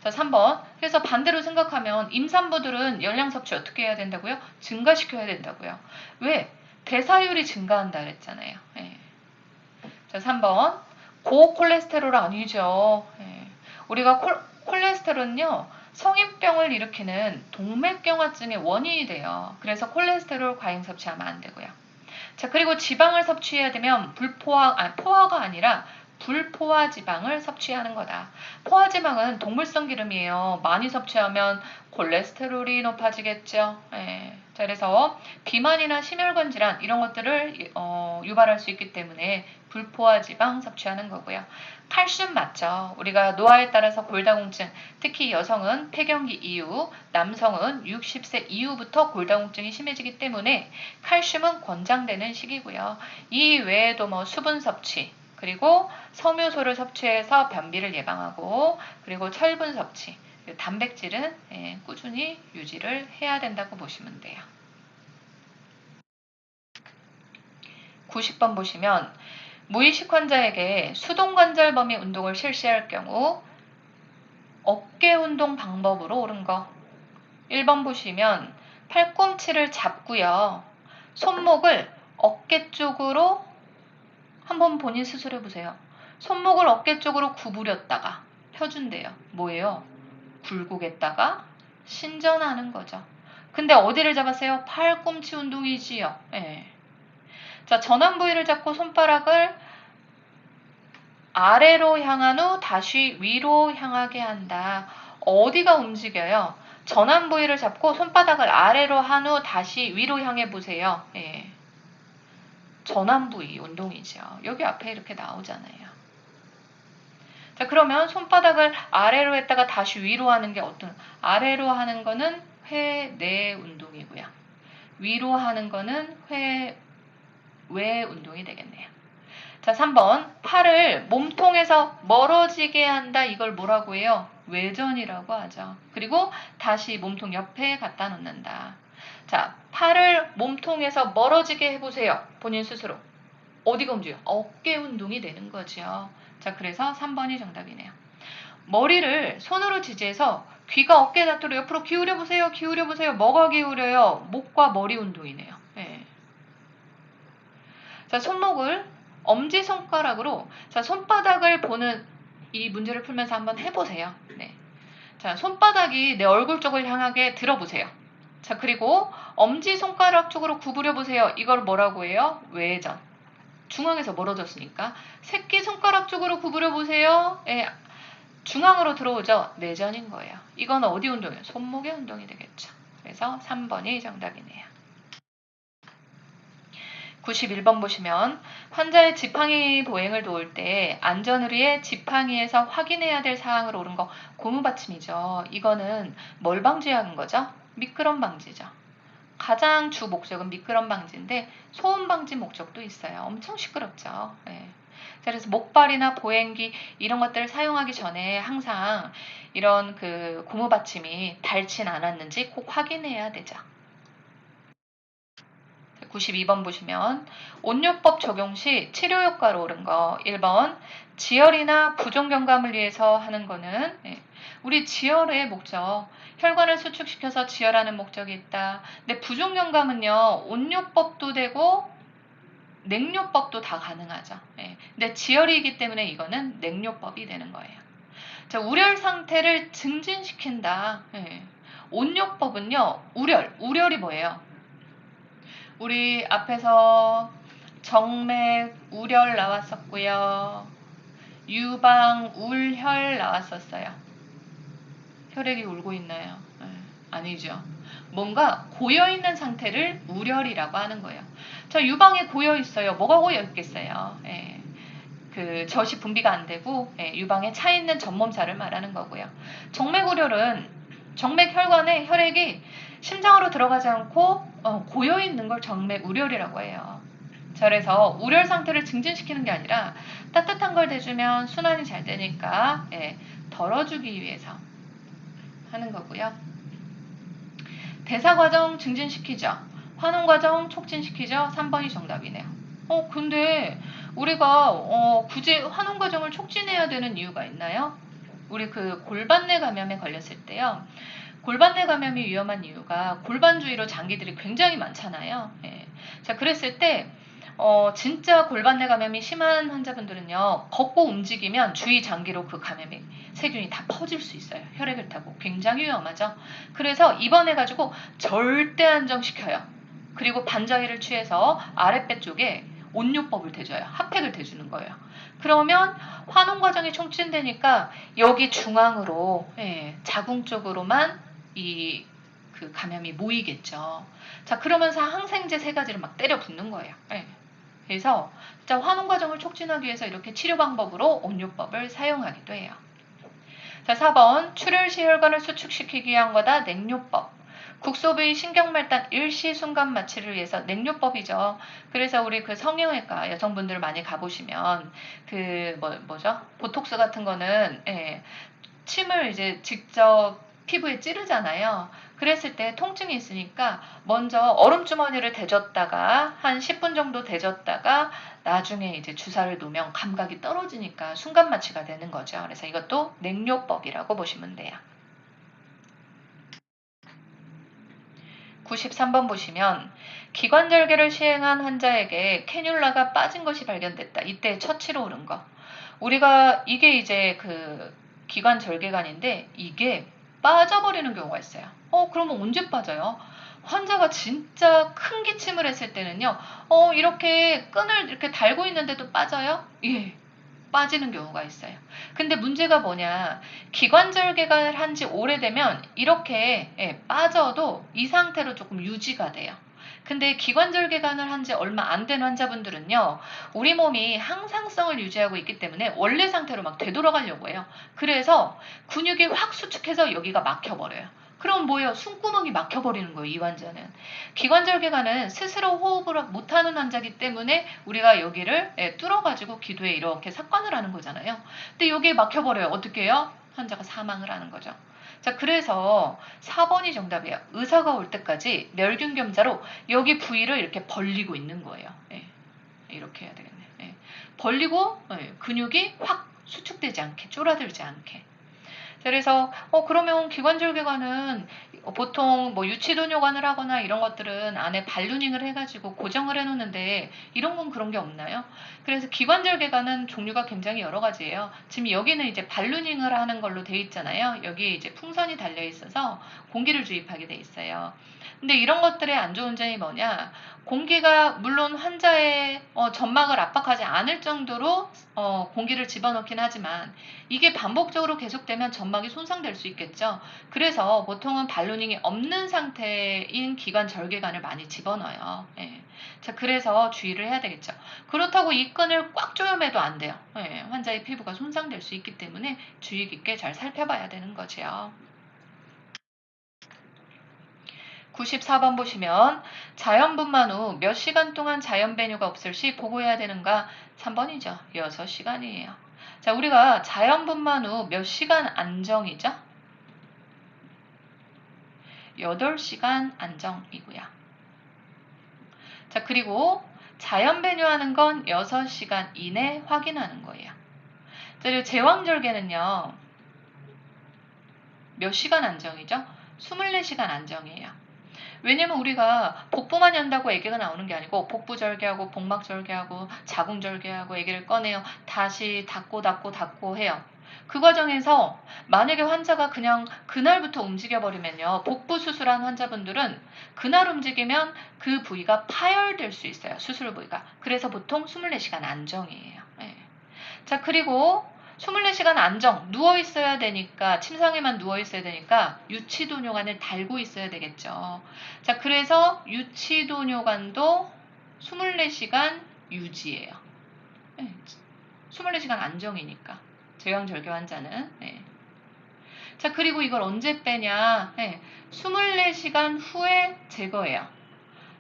A: 자, 3번. 그래서 반대로 생각하면 임산부들은 열량 섭취 어떻게 해야 된다고요? 증가시켜야 된다고요. 왜? 대사율이 증가한다 그랬잖아요. 자, 3번. 고콜레스테롤 아니죠. 우리가 콜레스테롤은요. 성인병을 일으키는 동맥경화증의 원인이 돼요. 그래서 콜레스테롤 과잉 섭취하면 안 되고요. 자, 그리고 지방을 섭취해야 되면 포화가 아니라 불포화 지방을 섭취하는 거다. 포화 지방은 동물성 기름이에요. 많이 섭취하면 콜레스테롤이 높아지겠죠. 자, 그래서 비만이나 심혈관 질환 이런 것들을 유발할 수 있기 때문에 불포화 지방 섭취하는 거고요. 칼슘 맞죠. 우리가 노화에 따라서 골다공증, 특히 여성은 폐경기 이후, 남성은 60세 이후부터 골다공증이 심해지기 때문에 칼슘은 권장되는 시기고요. 이 외에도 뭐 수분 섭취, 그리고 섬유소를 섭취해서 변비를 예방하고, 그리고 철분 섭취, 단백질은 꾸준히 유지를 해야 된다고 보시면 돼요. 90번 보시면 무의식 환자에게 수동관절범위 운동을 실시할 경우 어깨 운동 방법으로 옳은 거 1번 보시면 팔꿈치를 잡고요. 손목을 어깨 쪽으로 한번 본인 스스로 해보세요. 손목을 어깨 쪽으로 구부렸다가 펴준대요. 뭐예요? 굴곡했다가 신전하는 거죠. 근데 어디를 잡았어요? 팔꿈치 운동이지요. 자, 전완 부위를 잡고 손가락을 아래로 향한 후 다시 위로 향하게 한다. 어디가 움직여요? 전완 부위를 잡고 손바닥을 아래로 한 후 다시 위로 향해 보세요. 전완 부위 운동이죠. 여기 앞에 이렇게 나오잖아요. 자, 그러면 손바닥을 아래로 했다가 다시 위로 하는 게 어떤? 아래로 하는 거는 회내 운동이고요. 위로 하는 거는 회외 운동이 되겠네요. 자, 3번. 팔을 몸통에서 멀어지게 한다. 이걸 뭐라고 해요? 외전이라고 하죠. 그리고 다시 몸통 옆에 갖다 놓는다. 자, 팔을 몸통에서 멀어지게 해보세요. 본인 스스로. 어디가 움직여요? 어깨 운동이 되는 거죠. 자, 그래서 3번이 정답이네요. 머리를 손으로 지지해서 귀가 어깨 닿도록 옆으로 기울여보세요. 기울여보세요. 뭐가 기울여요? 목과 머리 운동이네요. 자, 손목을 엄지손가락으로 자, 손바닥을 보는 이 문제를 풀면서 한번 해보세요. 자, 손바닥이 내 얼굴 쪽을 향하게 들어보세요. 자, 그리고 엄지손가락 쪽으로 구부려보세요. 이걸 뭐라고 해요? 외전. 중앙에서 멀어졌으니까 새끼손가락 쪽으로 구부려보세요. 중앙으로 들어오죠? 내전인 거예요. 이건 어디 운동이에요? 손목의 운동이 되겠죠. 그래서 3번이 정답이네요. 91번 보시면 환자의 지팡이 보행을 도울 때 안전의뢰의 지팡이에서 확인해야 될 사항을 옳은 거 고무받침이죠. 이거는 뭘 방지하는 거죠? 미끄럼 방지죠. 가장 주 목적은 미끄럼 방지인데 소음 방지 목적도 있어요. 엄청 시끄럽죠. 그래서 목발이나 보행기 이런 것들을 사용하기 전에 항상 이런 그 고무받침이 닳진 않았는지 꼭 확인해야 되죠. 92번 보시면 온요법 적용 시 치료 효과로 옳은 거 1번 지혈이나 부종경감을 위해서 하는 거는 우리 지혈의 목적 혈관을 수축시켜서 지혈하는 목적이 있다. 근데 부종경감은요 온요법도 되고 냉요법도 다 가능하죠. 근데 지혈이기 때문에 이거는 냉요법이 되는 거예요. 자, 우렬 상태를 증진시킨다. 온요법은요 우렬이 뭐예요? 우리 앞에서 정맥, 우렬 나왔었고요. 유방, 울혈 나왔었어요. 혈액이 울고 있나요? 아니죠. 뭔가 고여있는 상태를 우렬이라고 하는 거예요. 자, 유방에 고여있어요. 뭐가 고여있겠어요? 예. 그 젖이 분비가 안 되고 유방에 차 있는 전몸살을 말하는 거고요. 정맥우렬은 정맥혈관에 혈액이 심장으로 들어가지 않고 고여 있는 걸 정맥우렬이라고 해요. 자, 그래서 우렬 상태를 증진시키는 게 아니라 따뜻한 걸 대주면 순환이 잘 되니까 덜어주기 위해서 하는 거고요. 대사과정 증진시키죠. 환원과정 촉진시키죠. 3번이 정답이네요. 근데 우리가 굳이 환원 과정을 촉진해야 되는 이유가 있나요? 우리 그 골반내 감염에 걸렸을 때요. 골반내 감염이 위험한 이유가 골반 주위로 장기들이 굉장히 많잖아요. 예. 자, 그랬을 때 진짜 골반내 감염이 심한 환자분들은요. 걷고 움직이면 주위 장기로 그 감염이 세균이 다 퍼질 수 있어요. 혈액을 타고 굉장히 위험하죠. 그래서 입원해가지고 절대 안정시켜요. 그리고 반자위를 취해서 아랫배 쪽에 온요법을 대줘요. 핫팩을 대주는 거예요. 그러면 환원 과정이 촉진되니까 여기 중앙으로 자궁 쪽으로만 그 감염이 모이겠죠. 자, 그러면서 항생제 3가지를 막 때려 붓는 거예요. 그래서 진짜 환원 과정을 촉진하기 위해서 이렇게 치료 방법으로 온요법을 사용하기도 해요. 자, 4번 출혈시 혈관을 수축시키기 위한 거다. 냉요법. 국소부위 신경말단 일시 순간 마취를 위해서 냉요법이죠. 그래서 우리 그 성형외과 여성분들 많이 가보시면 그 뭐죠? 보톡스 같은 거는 침을 이제 직접 피부에 찌르잖아요. 그랬을 때 통증이 있으니까 먼저 얼음주머니를 대줬다가 한 10분 정도 대줬다가 나중에 이제 주사를 놓으면 감각이 떨어지니까 순간 마취가 되는 거죠. 그래서 이것도 냉요법이라고 보시면 돼요. 93번 보시면 기관절개를 시행한 환자에게 캐뉼라가 빠진 것이 발견됐다. 이때 처치로 오른 거. 우리가 이게 이제 그 기관절개관인데 이게 빠져버리는 경우가 있어요. 그러면 언제 빠져요? 환자가 진짜 큰 기침을 했을 때는요. 이렇게 끈을 이렇게 달고 있는데도 빠져요? 예. 빠지는 경우가 있어요. 근데 문제가 뭐냐, 기관절개가 한 지 오래되면 이렇게 빠져도 이 상태로 조금 유지가 돼요. 근데 기관절개관을 한 지 얼마 안 된 환자분들은요, 우리 몸이 항상성을 유지하고 있기 때문에 원래 상태로 막 되돌아가려고 해요. 그래서 근육이 확 수축해서 여기가 막혀버려요. 그럼 뭐예요? 숨구멍이 막혀버리는 거예요, 이 환자는. 기관절개관은 스스로 호흡을 못하는 환자이기 때문에 우리가 여기를 뚫어가지고 기도에 이렇게 삭관을 하는 거잖아요. 근데 여기에 막혀버려요. 어떻게 해요? 환자가 사망을 하는 거죠. 자, 그래서 4번이 정답이에요. 의사가 올 때까지 멸균겸자로 여기 부위를 이렇게 벌리고 있는 거예요. 이렇게 해야 되겠네. 벌리고 근육이 확 수축되지 않게, 쫄아들지 않게. 그래서 그러면 기관절개관은 보통 뭐 유치도뇨관을 하거나 이런 것들은 안에 발루닝을 해가지고 고정을 해놓는데 이런 건 그런 게 없나요? 그래서 기관절개관은 종류가 굉장히 여러 가지예요. 지금 여기는 이제 발루닝을 하는 걸로 돼 있잖아요. 여기에 이제 풍선이 달려 있어서 공기를 주입하게 돼 있어요. 근데 이런 것들의 안 좋은 점이 뭐냐? 공기가 물론 환자의 점막을 압박하지 않을 정도로 공기를 집어넣긴 하지만 이게 반복적으로 계속되면 점막이 손상될 수 있겠죠. 그래서 보통은 발루닝이 없는 상태인 기관절개관을 많이 집어넣어요. 자, 그래서 주의를 해야 되겠죠. 그렇다고 이 끈을 꽉 조여매도 안 돼요. 환자의 피부가 손상될 수 있기 때문에 주의 깊게 잘 살펴봐야 되는 거죠. 94번 보시면 자연분만 후 몇 시간 동안 자연배뇨가 없을 시 보고해야 되는가? 3번이죠. 6시간이에요. 자, 우리가 자연분만 후 몇 시간 안정이죠? 8시간 안정이고요. 자, 그리고 자연배뇨하는 건 6시간 이내 확인하는 거예요. 자, 그리고 제왕절개는요. 몇 시간 안정이죠? 24시간 안정이에요. 왜냐면 우리가 복부만 연다고 아기가 나오는 게 아니고 복부 절개하고 복막 절개하고 자궁 절개하고 아기를 꺼내요. 다시 닫고 해요. 그 과정에서 만약에 환자가 그냥 그날부터 움직여버리면요. 복부 수술한 환자분들은 그날 움직이면 그 부위가 파열될 수 있어요. 수술 부위가. 그래서 보통 24시간 안정이에요. 자, 그리고 24시간 안정, 누워 있어야 되니까, 침상에만 누워 있어야 되니까 유치도뇨관을 달고 있어야 되겠죠. 자, 그래서 유치도뇨관도 24시간 유지예요. 네, 24시간 안정이니까. 제왕절개 환자는. 네. 자, 그리고 이걸 언제 빼냐? 네, 24시간 후에 제거해요.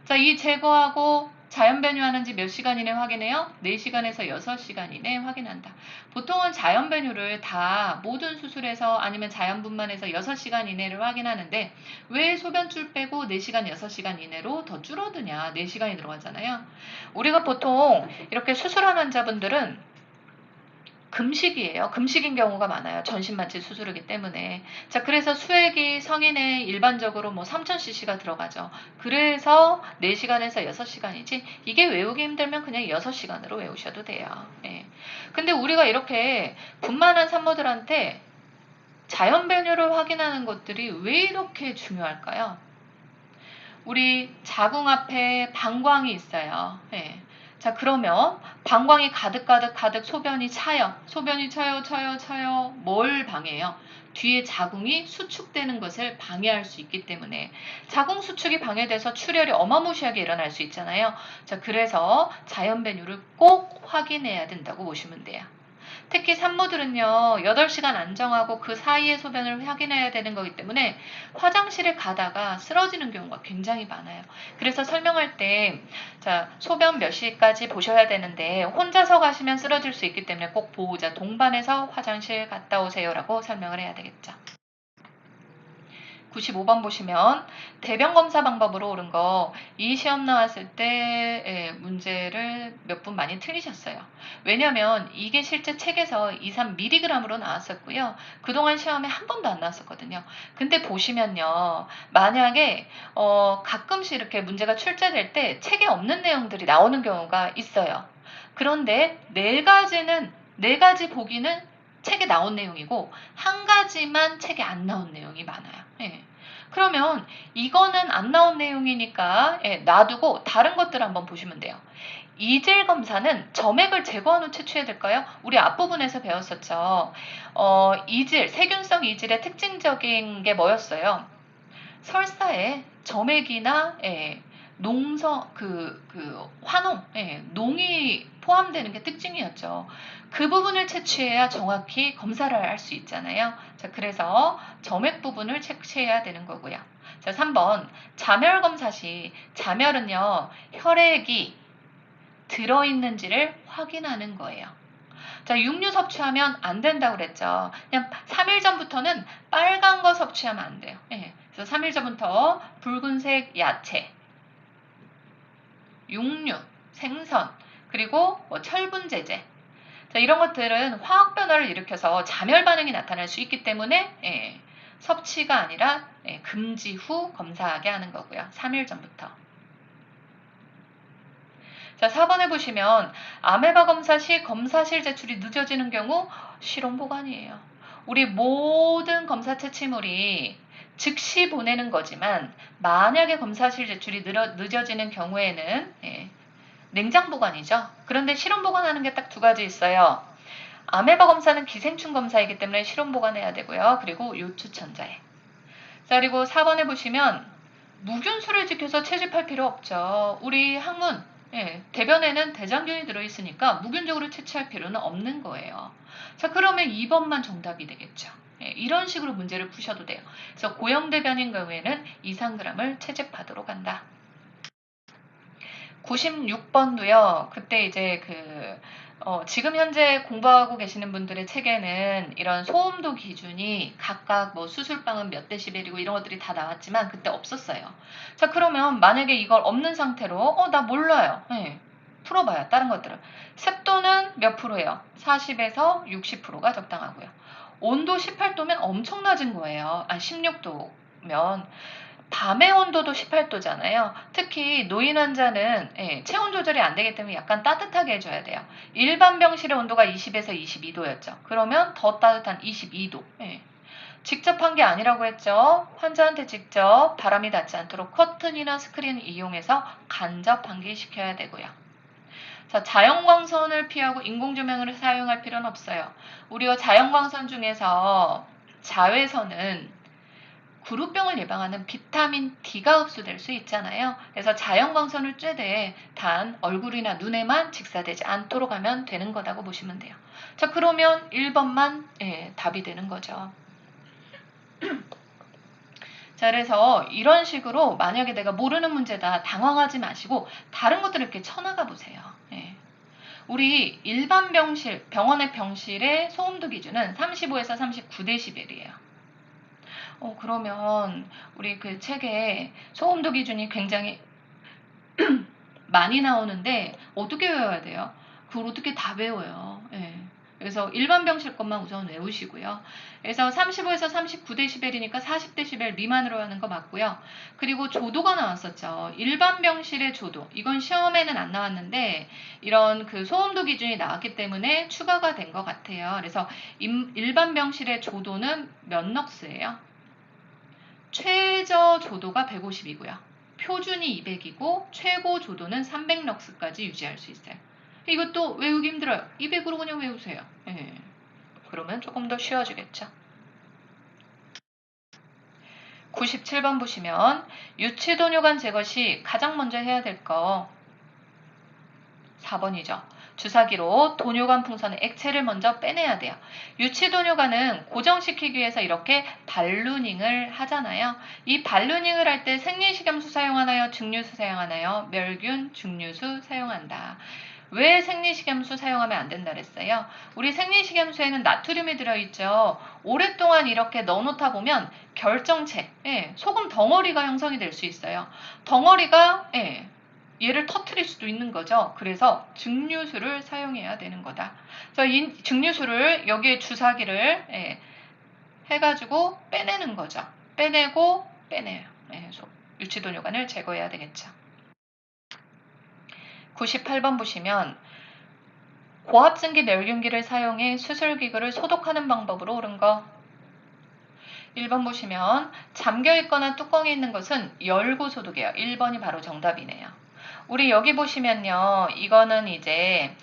A: 자, 이 제거하고 자연 배뇨하는지 몇 시간 이내 확인해요? 4시간에서 6시간 이내 확인한다. 보통은 자연 배뇨를 다 모든 수술에서 아니면 자연분만에서 6시간 이내를 확인하는데 왜 소변줄 빼고 4시간, 6시간 이내로 더 줄어드냐? 4시간이 들어가잖아요. 우리가 보통 이렇게 수술한 환자분들은 금식이에요. 금식인 경우가 많아요. 전신마취 수술이기 때문에. 자, 그래서 수액이 성인의 일반적으로 뭐 3000cc가 들어가죠. 그래서 4시간에서 6시간이지 이게 외우기 힘들면 그냥 6시간으로 외우셔도 돼요. 예. 근데 우리가 이렇게 분만한 산모들한테 자연 배뇨를 확인하는 것들이 왜 이렇게 중요할까요? 우리 자궁 앞에 방광이 있어요. 예. 자, 그러면 방광이 가득 소변이 차요. 소변이 차요. 뭘 방해해요? 뒤에 자궁이 수축되는 것을 방해할 수 있기 때문에 자궁 수축이 방해돼서 출혈이 어마무시하게 일어날 수 있잖아요. 자, 그래서 자연 배뇨를 꼭 확인해야 된다고 보시면 돼요. 특히 산모들은요, 8시간 안정하고 그 사이에 소변을 확인해야 되는 거기 때문에 화장실에 가다가 쓰러지는 경우가 굉장히 많아요. 그래서 설명할 때, 자, 소변 몇 시까지 보셔야 되는데, 혼자서 가시면 쓰러질 수 있기 때문에 꼭 보호자 동반해서 화장실 갔다 오세요라고 설명을 해야 되겠죠. 95번 보시면 대변 검사 방법으로 옳은 거 이 시험 나왔을 때 문제를 몇 분 많이 틀리셨어요. 왜냐면 이게 실제 책에서 2, 3mg으로 나왔었고요. 그동안 시험에 한 번도 안 나왔었거든요. 근데 보시면요. 만약에 가끔씩 이렇게 문제가 출제될 때 책에 없는 내용들이 나오는 경우가 있어요. 그런데 네 가지 보기는 책에 나온 내용이고 한 가지만 책에 안 나온 내용이 많아요. 예. 그러면 이거는 안 나온 내용이니까 놔두고 다른 것들 한번 보시면 돼요. 이질 검사는 점액을 제거한 후 채취해야 될까요? 우리 앞부분에서 배웠었죠. 이질, 세균성 이질의 특징적인 게 뭐였어요? 설사에 점액이나 농성 환농, 농이 포함되는 게 특징이었죠. 그 부분을 채취해야 정확히 검사를 할 수 있잖아요. 자, 그래서 점액 부분을 채취해야 되는 거고요. 자, 3번 자멸 검사 시 자멸은요 혈액이 들어있는지를 확인하는 거예요. 자, 육류 섭취하면 안 된다고 그랬죠. 그냥 3일 전부터는 빨간 거 섭취하면 안 돼요. 그래서 3일 전부터 붉은색 야채, 육류, 생선, 그리고 철분제제. 자, 이런 것들은 화학 변화를 일으켜서 자멸 반응이 나타날 수 있기 때문에 섭취가 아니라 금지 후 검사하게 하는 거고요. 3일 전부터. 자, 4번에 보시면 아메바 검사 시 검사실 제출이 늦어지는 경우 실온 보관이에요. 우리 모든 검사 채취물이 즉시 보내는 거지만 만약에 검사실 제출이 늦어지는 경우에는 냉장 보관이죠. 그런데 실온 보관하는 게 딱 두 가지 있어요. 아메바 검사는 기생충 검사이기 때문에 실온 보관해야 되고요. 그리고 요추천자에. 자, 그리고 4번에 보시면 무균수를 지켜서 채집할 필요 없죠. 우리 항문 대변에는 대장균이 들어있으니까 무균적으로 채취할 필요는 없는 거예요. 자, 그러면 2번만 정답이 되겠죠. 이런 식으로 문제를 푸셔도 돼요. 그래서 고형대변인 경우에는 2~3g을 채집하도록 한다. 96번도요. 그때 이제 지금 현재 공부하고 계시는 분들의 책에는 이런 소음도 기준이 각각 뭐 수술방은 몇 데시벨이고 이런 것들이 다 나왔지만 그때 없었어요. 자, 그러면 만약에 이걸 없는 상태로 나 몰라요. 풀어봐요. 다른 것들은. 습도는 몇 프로예요? 40에서 60%가 적당하고요. 온도 18도면 엄청 낮은 거예요. 16도면. 밤의 온도도 18도잖아요. 특히 노인 환자는 체온 조절이 안 되기 때문에 약간 따뜻하게 해줘야 돼요. 일반 병실의 온도가 20에서 22도였죠. 그러면 더 따뜻한 22도. 직접 한 게 아니라고 했죠. 환자한테 직접 바람이 닿지 않도록 커튼이나 스크린 이용해서 간접 환기시켜야 되고요. 자, 자연광선을 피하고 인공조명을 사용할 필요는 없어요. 우리가 자연광선 중에서 자외선은 구루병을 예방하는 비타민 D가 흡수될 수 있잖아요. 그래서 자연광선을 쬐되 단 얼굴이나 눈에만 직사되지 않도록 하면 되는 거라고 보시면 돼요. 자, 그러면 1번만 답이 되는 거죠. 자, 그래서 이런 식으로 만약에 내가 모르는 문제다 당황하지 마시고 다른 것들을 이렇게 쳐나가 보세요. 우리 일반 병실, 병원의 병실의 소음도 기준은 35에서 39데시벨이에요. 그러면 우리 그 책에 소음도 기준이 굉장히 많이 나오는데 어떻게 외워야 돼요? 그걸 어떻게 다 외워요? 그래서 일반 병실 것만 우선 외우시고요. 그래서 35에서 39데시벨이니까 40데시벨 미만으로 하는 거 맞고요. 그리고 조도가 나왔었죠. 일반 병실의 조도. 이건 시험에는 안 나왔는데 이런 그 소음도 기준이 나왔기 때문에 추가가 된 것 같아요. 그래서 일반 병실의 조도는 몇 럭스예요? 최저 조도가 150이고요. 표준이 200이고 최고 조도는 300럭스까지 유지할 수 있어요. 이것도 외우기 힘들어요. 200으로 그냥 외우세요. 그러면 조금 더 쉬워지겠죠. 97번 보시면 유치도뇨관 제거 시 가장 먼저 해야 될 거 4번이죠. 주사기로 도뇨관 풍선의 액체를 먼저 빼내야 돼요. 유치도뇨관은 고정시키기 위해서 이렇게 발루닝을 하잖아요. 이 발루닝을 할 때 생리식염수 사용하나요? 증류수 사용하나요? 멸균, 증류수 사용한다. 왜 생리식염수 사용하면 안 된다 그랬어요? 우리 생리식염수에는 나트륨이 들어있죠. 오랫동안 이렇게 넣어놓다 보면 결정체, 소금 덩어리가 형성이 될 수 있어요. 덩어리가 얘를 터트릴 수도 있는 거죠. 그래서 증류수를 사용해야 되는 거다. 그래서 이 증류수를 여기에 주사기를 해가지고 빼내는 거죠. 빼내고 빼내요. 유치도뇨관을 제거해야 되겠죠. 98번 보시면 고압증기 멸균기를 사용해 수술기구를 소독하는 방법으로 옳은 거. 1번 보시면 잠겨있거나 뚜껑이 있는 것은 열고 소독이에요. 1번이 바로 정답이네요. 우리 여기 보시면요. 이거는 이제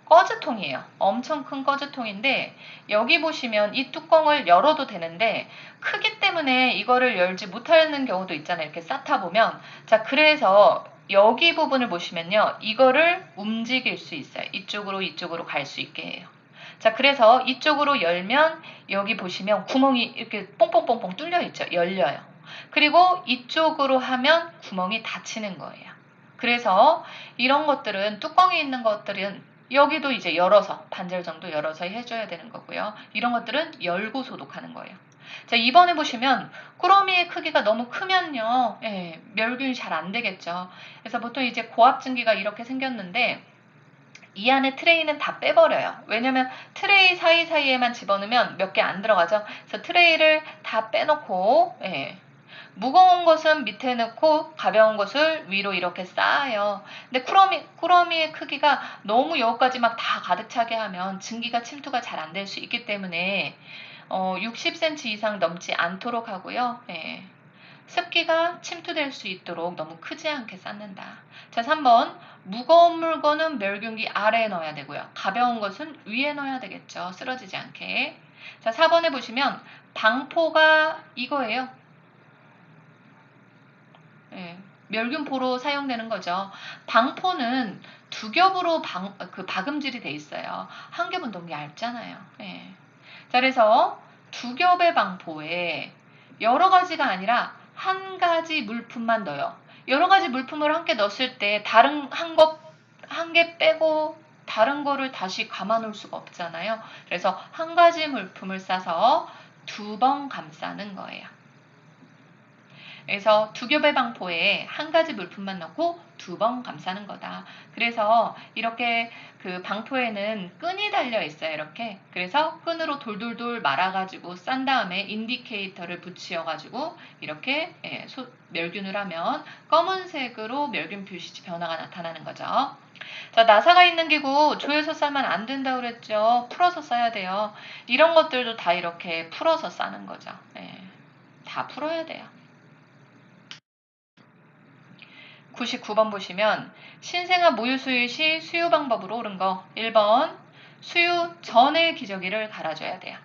A: 꺼즈통이에요. 엄청 큰 꺼즈통인데 여기 보시면 이 뚜껑을 열어도 되는데 크기 때문에 이거를 열지 못하는 경우도 있잖아요. 이렇게 쌓다 보면. 자, 그래서 여기 부분을 보시면요. 이거를 움직일 수 있어요. 이쪽으로 갈 수 있게 해요. 자, 그래서 이쪽으로 열면 여기 보시면 구멍이 이렇게 뽕뽕뽕뽕 뚫려 있죠. 열려요. 그리고 이쪽으로 하면 구멍이 닫히는 거예요. 그래서 이런 것들은 뚜껑이 있는 것들은 여기도 이제 열어서 반절 정도 열어서 해줘야 되는 거고요. 이런 것들은 열고 소독하는 거예요. 자, 2번에 보시면 꾸러미의 크기가 너무 크면요. 멸균이 잘 안 되겠죠. 그래서 보통 이제 고압증기가 이렇게 생겼는데 이 안에 트레이는 다 빼버려요. 왜냐면 트레이 사이사이에만 집어넣으면 몇 개 안 들어가죠. 그래서 트레이를 다 빼놓고 무거운 것은 밑에 넣고 가벼운 것을 위로 이렇게 쌓아요. 근데 꾸러미의 크기가 너무 여기까지 막 다 가득 차게 하면 증기가 침투가 잘 안 될 수 있기 때문에 60cm 이상 넘지 않도록 하고요. 습기가 침투될 수 있도록 너무 크지 않게 쌓는다. 자, 3번 무거운 물건은 멸균기 아래에 넣어야 되고요. 가벼운 것은 위에 넣어야 되겠죠. 쓰러지지 않게. 자, 4번에 보시면 방포가 이거예요. 멸균포로 사용되는 거죠. 방포는 두 겹으로 박음질이 돼 있어요. 한 겹은 너무 얇잖아요. 자, 그래서 두 겹의 방포에 여러 가지가 아니라 한 가지 물품만 넣어요. 여러 가지 물품을 함께 넣었을 때 다른 한 개 빼고 다른 거를 다시 감아 놓을 수가 없잖아요. 그래서 한 가지 물품을 싸서 두 번 감싸는 거예요. 그래서 두 겹의 방포에 한 가지 물품만 넣고 두 번 감싸는 거다. 그래서 이렇게 그 방포에는 끈이 달려 있어요. 이렇게. 그래서 끈으로 돌돌돌 말아가지고 싼 다음에 인디케이터를 붙여가지고 이렇게 멸균을 하면 검은색으로 멸균 표시 변화가 나타나는 거죠. 자, 나사가 있는 기구 조여서 싸면 안 된다고 그랬죠. 풀어서 싸야 돼요. 이런 것들도 다 이렇게 풀어서 싸는 거죠. 다 풀어야 돼요. 99번 보시면 신생아 모유 수유 시 수유 방법으로 옳은 거 1번 수유 전에 기저귀를 갈아줘야 돼요.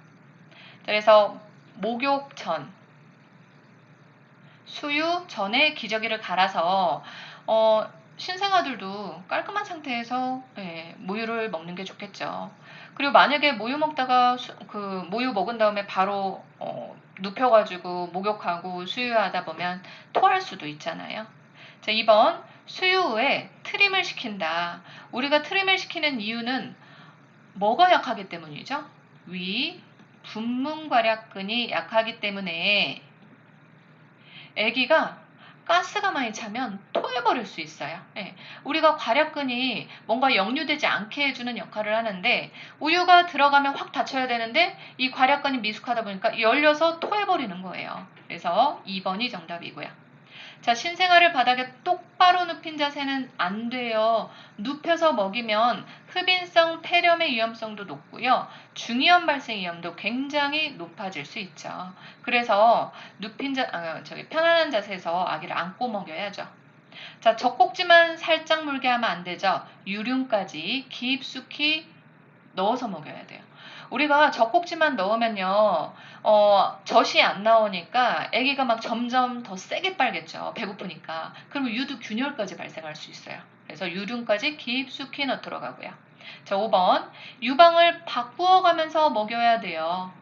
A: 그래서 목욕 전 수유 전에 기저귀를 갈아서 신생아들도 깔끔한 상태에서 모유를 먹는 게 좋겠죠. 그리고 만약에 모유 먹다가 모유 먹은 다음에 바로 눕혀가지고 목욕하고 수유하다 보면 토할 수도 있잖아요. 자, 2번 수유 후에 트림을 시킨다. 우리가 트림을 시키는 이유는 뭐가 약하기 때문이죠? 위, 분문괄약근이 약하기 때문에 아기가 가스가 많이 차면 토해버릴 수 있어요. 우리가 괄약근이 뭔가 역류되지 않게 해주는 역할을 하는데 우유가 들어가면 확 닫혀야 되는데 이 괄약근이 미숙하다 보니까 열려서 토해버리는 거예요. 그래서 2번이 정답이고요. 자, 신생아를 바닥에 똑바로 눕힌 자세는 안 돼요. 눕혀서 먹이면 흡인성 폐렴의 위험성도 높고요. 중이염 발생 위험도 굉장히 높아질 수 있죠. 그래서 편안한 자세에서 아기를 안고 먹여야죠. 자, 젖꼭지만 살짝 물게 하면 안 되죠. 유륜까지 깊숙이 넣어서 먹여야 돼요. 우리가 젖꼭지만 넣으면요, 젖이 안 나오니까 아기가 막 점점 더 세게 빨겠죠. 배고프니까. 그러면 유두 균열까지 발생할 수 있어요. 그래서 유륜까지 깊숙이 넣도록 하고요. 자, 5번. 유방을 바꾸어가면서 먹여야 돼요.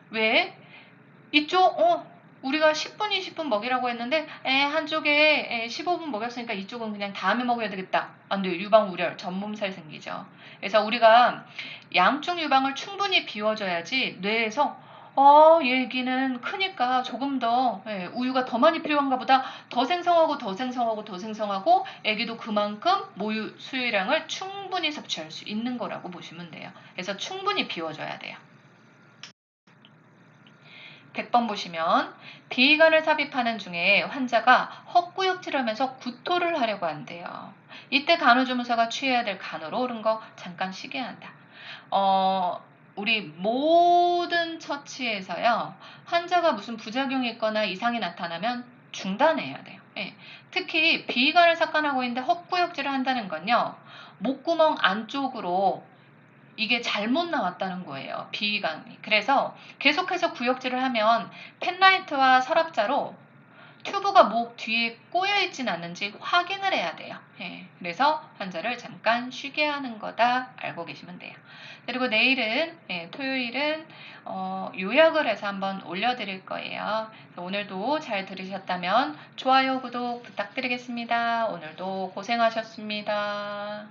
A: 왜? 우리가 10분, 20분 먹이라고 했는데, 한쪽에 15분 먹였으니까 이쪽은 그냥 다음에 먹어야 되겠다. 안 돼요. 유방 우열, 전몸살 생기죠. 그래서 우리가 양쪽 유방을 충분히 비워줘야지 뇌에서 얘기는 크니까 조금 더 우유가 더 많이 필요한가 보다 더 생성하고 더 생성하고 더 생성하고 애기도 그만큼 모유 수유량을 충분히 섭취할 수 있는 거라고 보시면 돼요. 그래서 충분히 비워줘야 돼요. 100번 보시면 비위관을 삽입하는 중에 환자가 헛구역질을 하면서 구토를 하려고 한대요. 이때 간호조무사가 취해야 될 간호로 옳은 거 잠깐 쉬게 한다. 우리 모든 처치에서요. 환자가 무슨 부작용이 있거나 이상이 나타나면 중단해야 돼요. 특히 비위관을 삭간하고 있는데 헛구역질을 한다는 건요. 목구멍 안쪽으로 이게 잘못 나왔다는 거예요. 비위관이. 그래서 계속해서 구역질을 하면 펜라이트와 서랍자로 튜브가 목 뒤에 꼬여있진 않는지 확인을 해야 돼요. 그래서 환자를 잠깐 쉬게 하는 거다 알고 계시면 돼요. 그리고 내일은 토요일은 요약을 해서 한번 올려드릴 거예요. 오늘도 잘 들으셨다면 좋아요, 구독 부탁드리겠습니다. 오늘도 고생하셨습니다.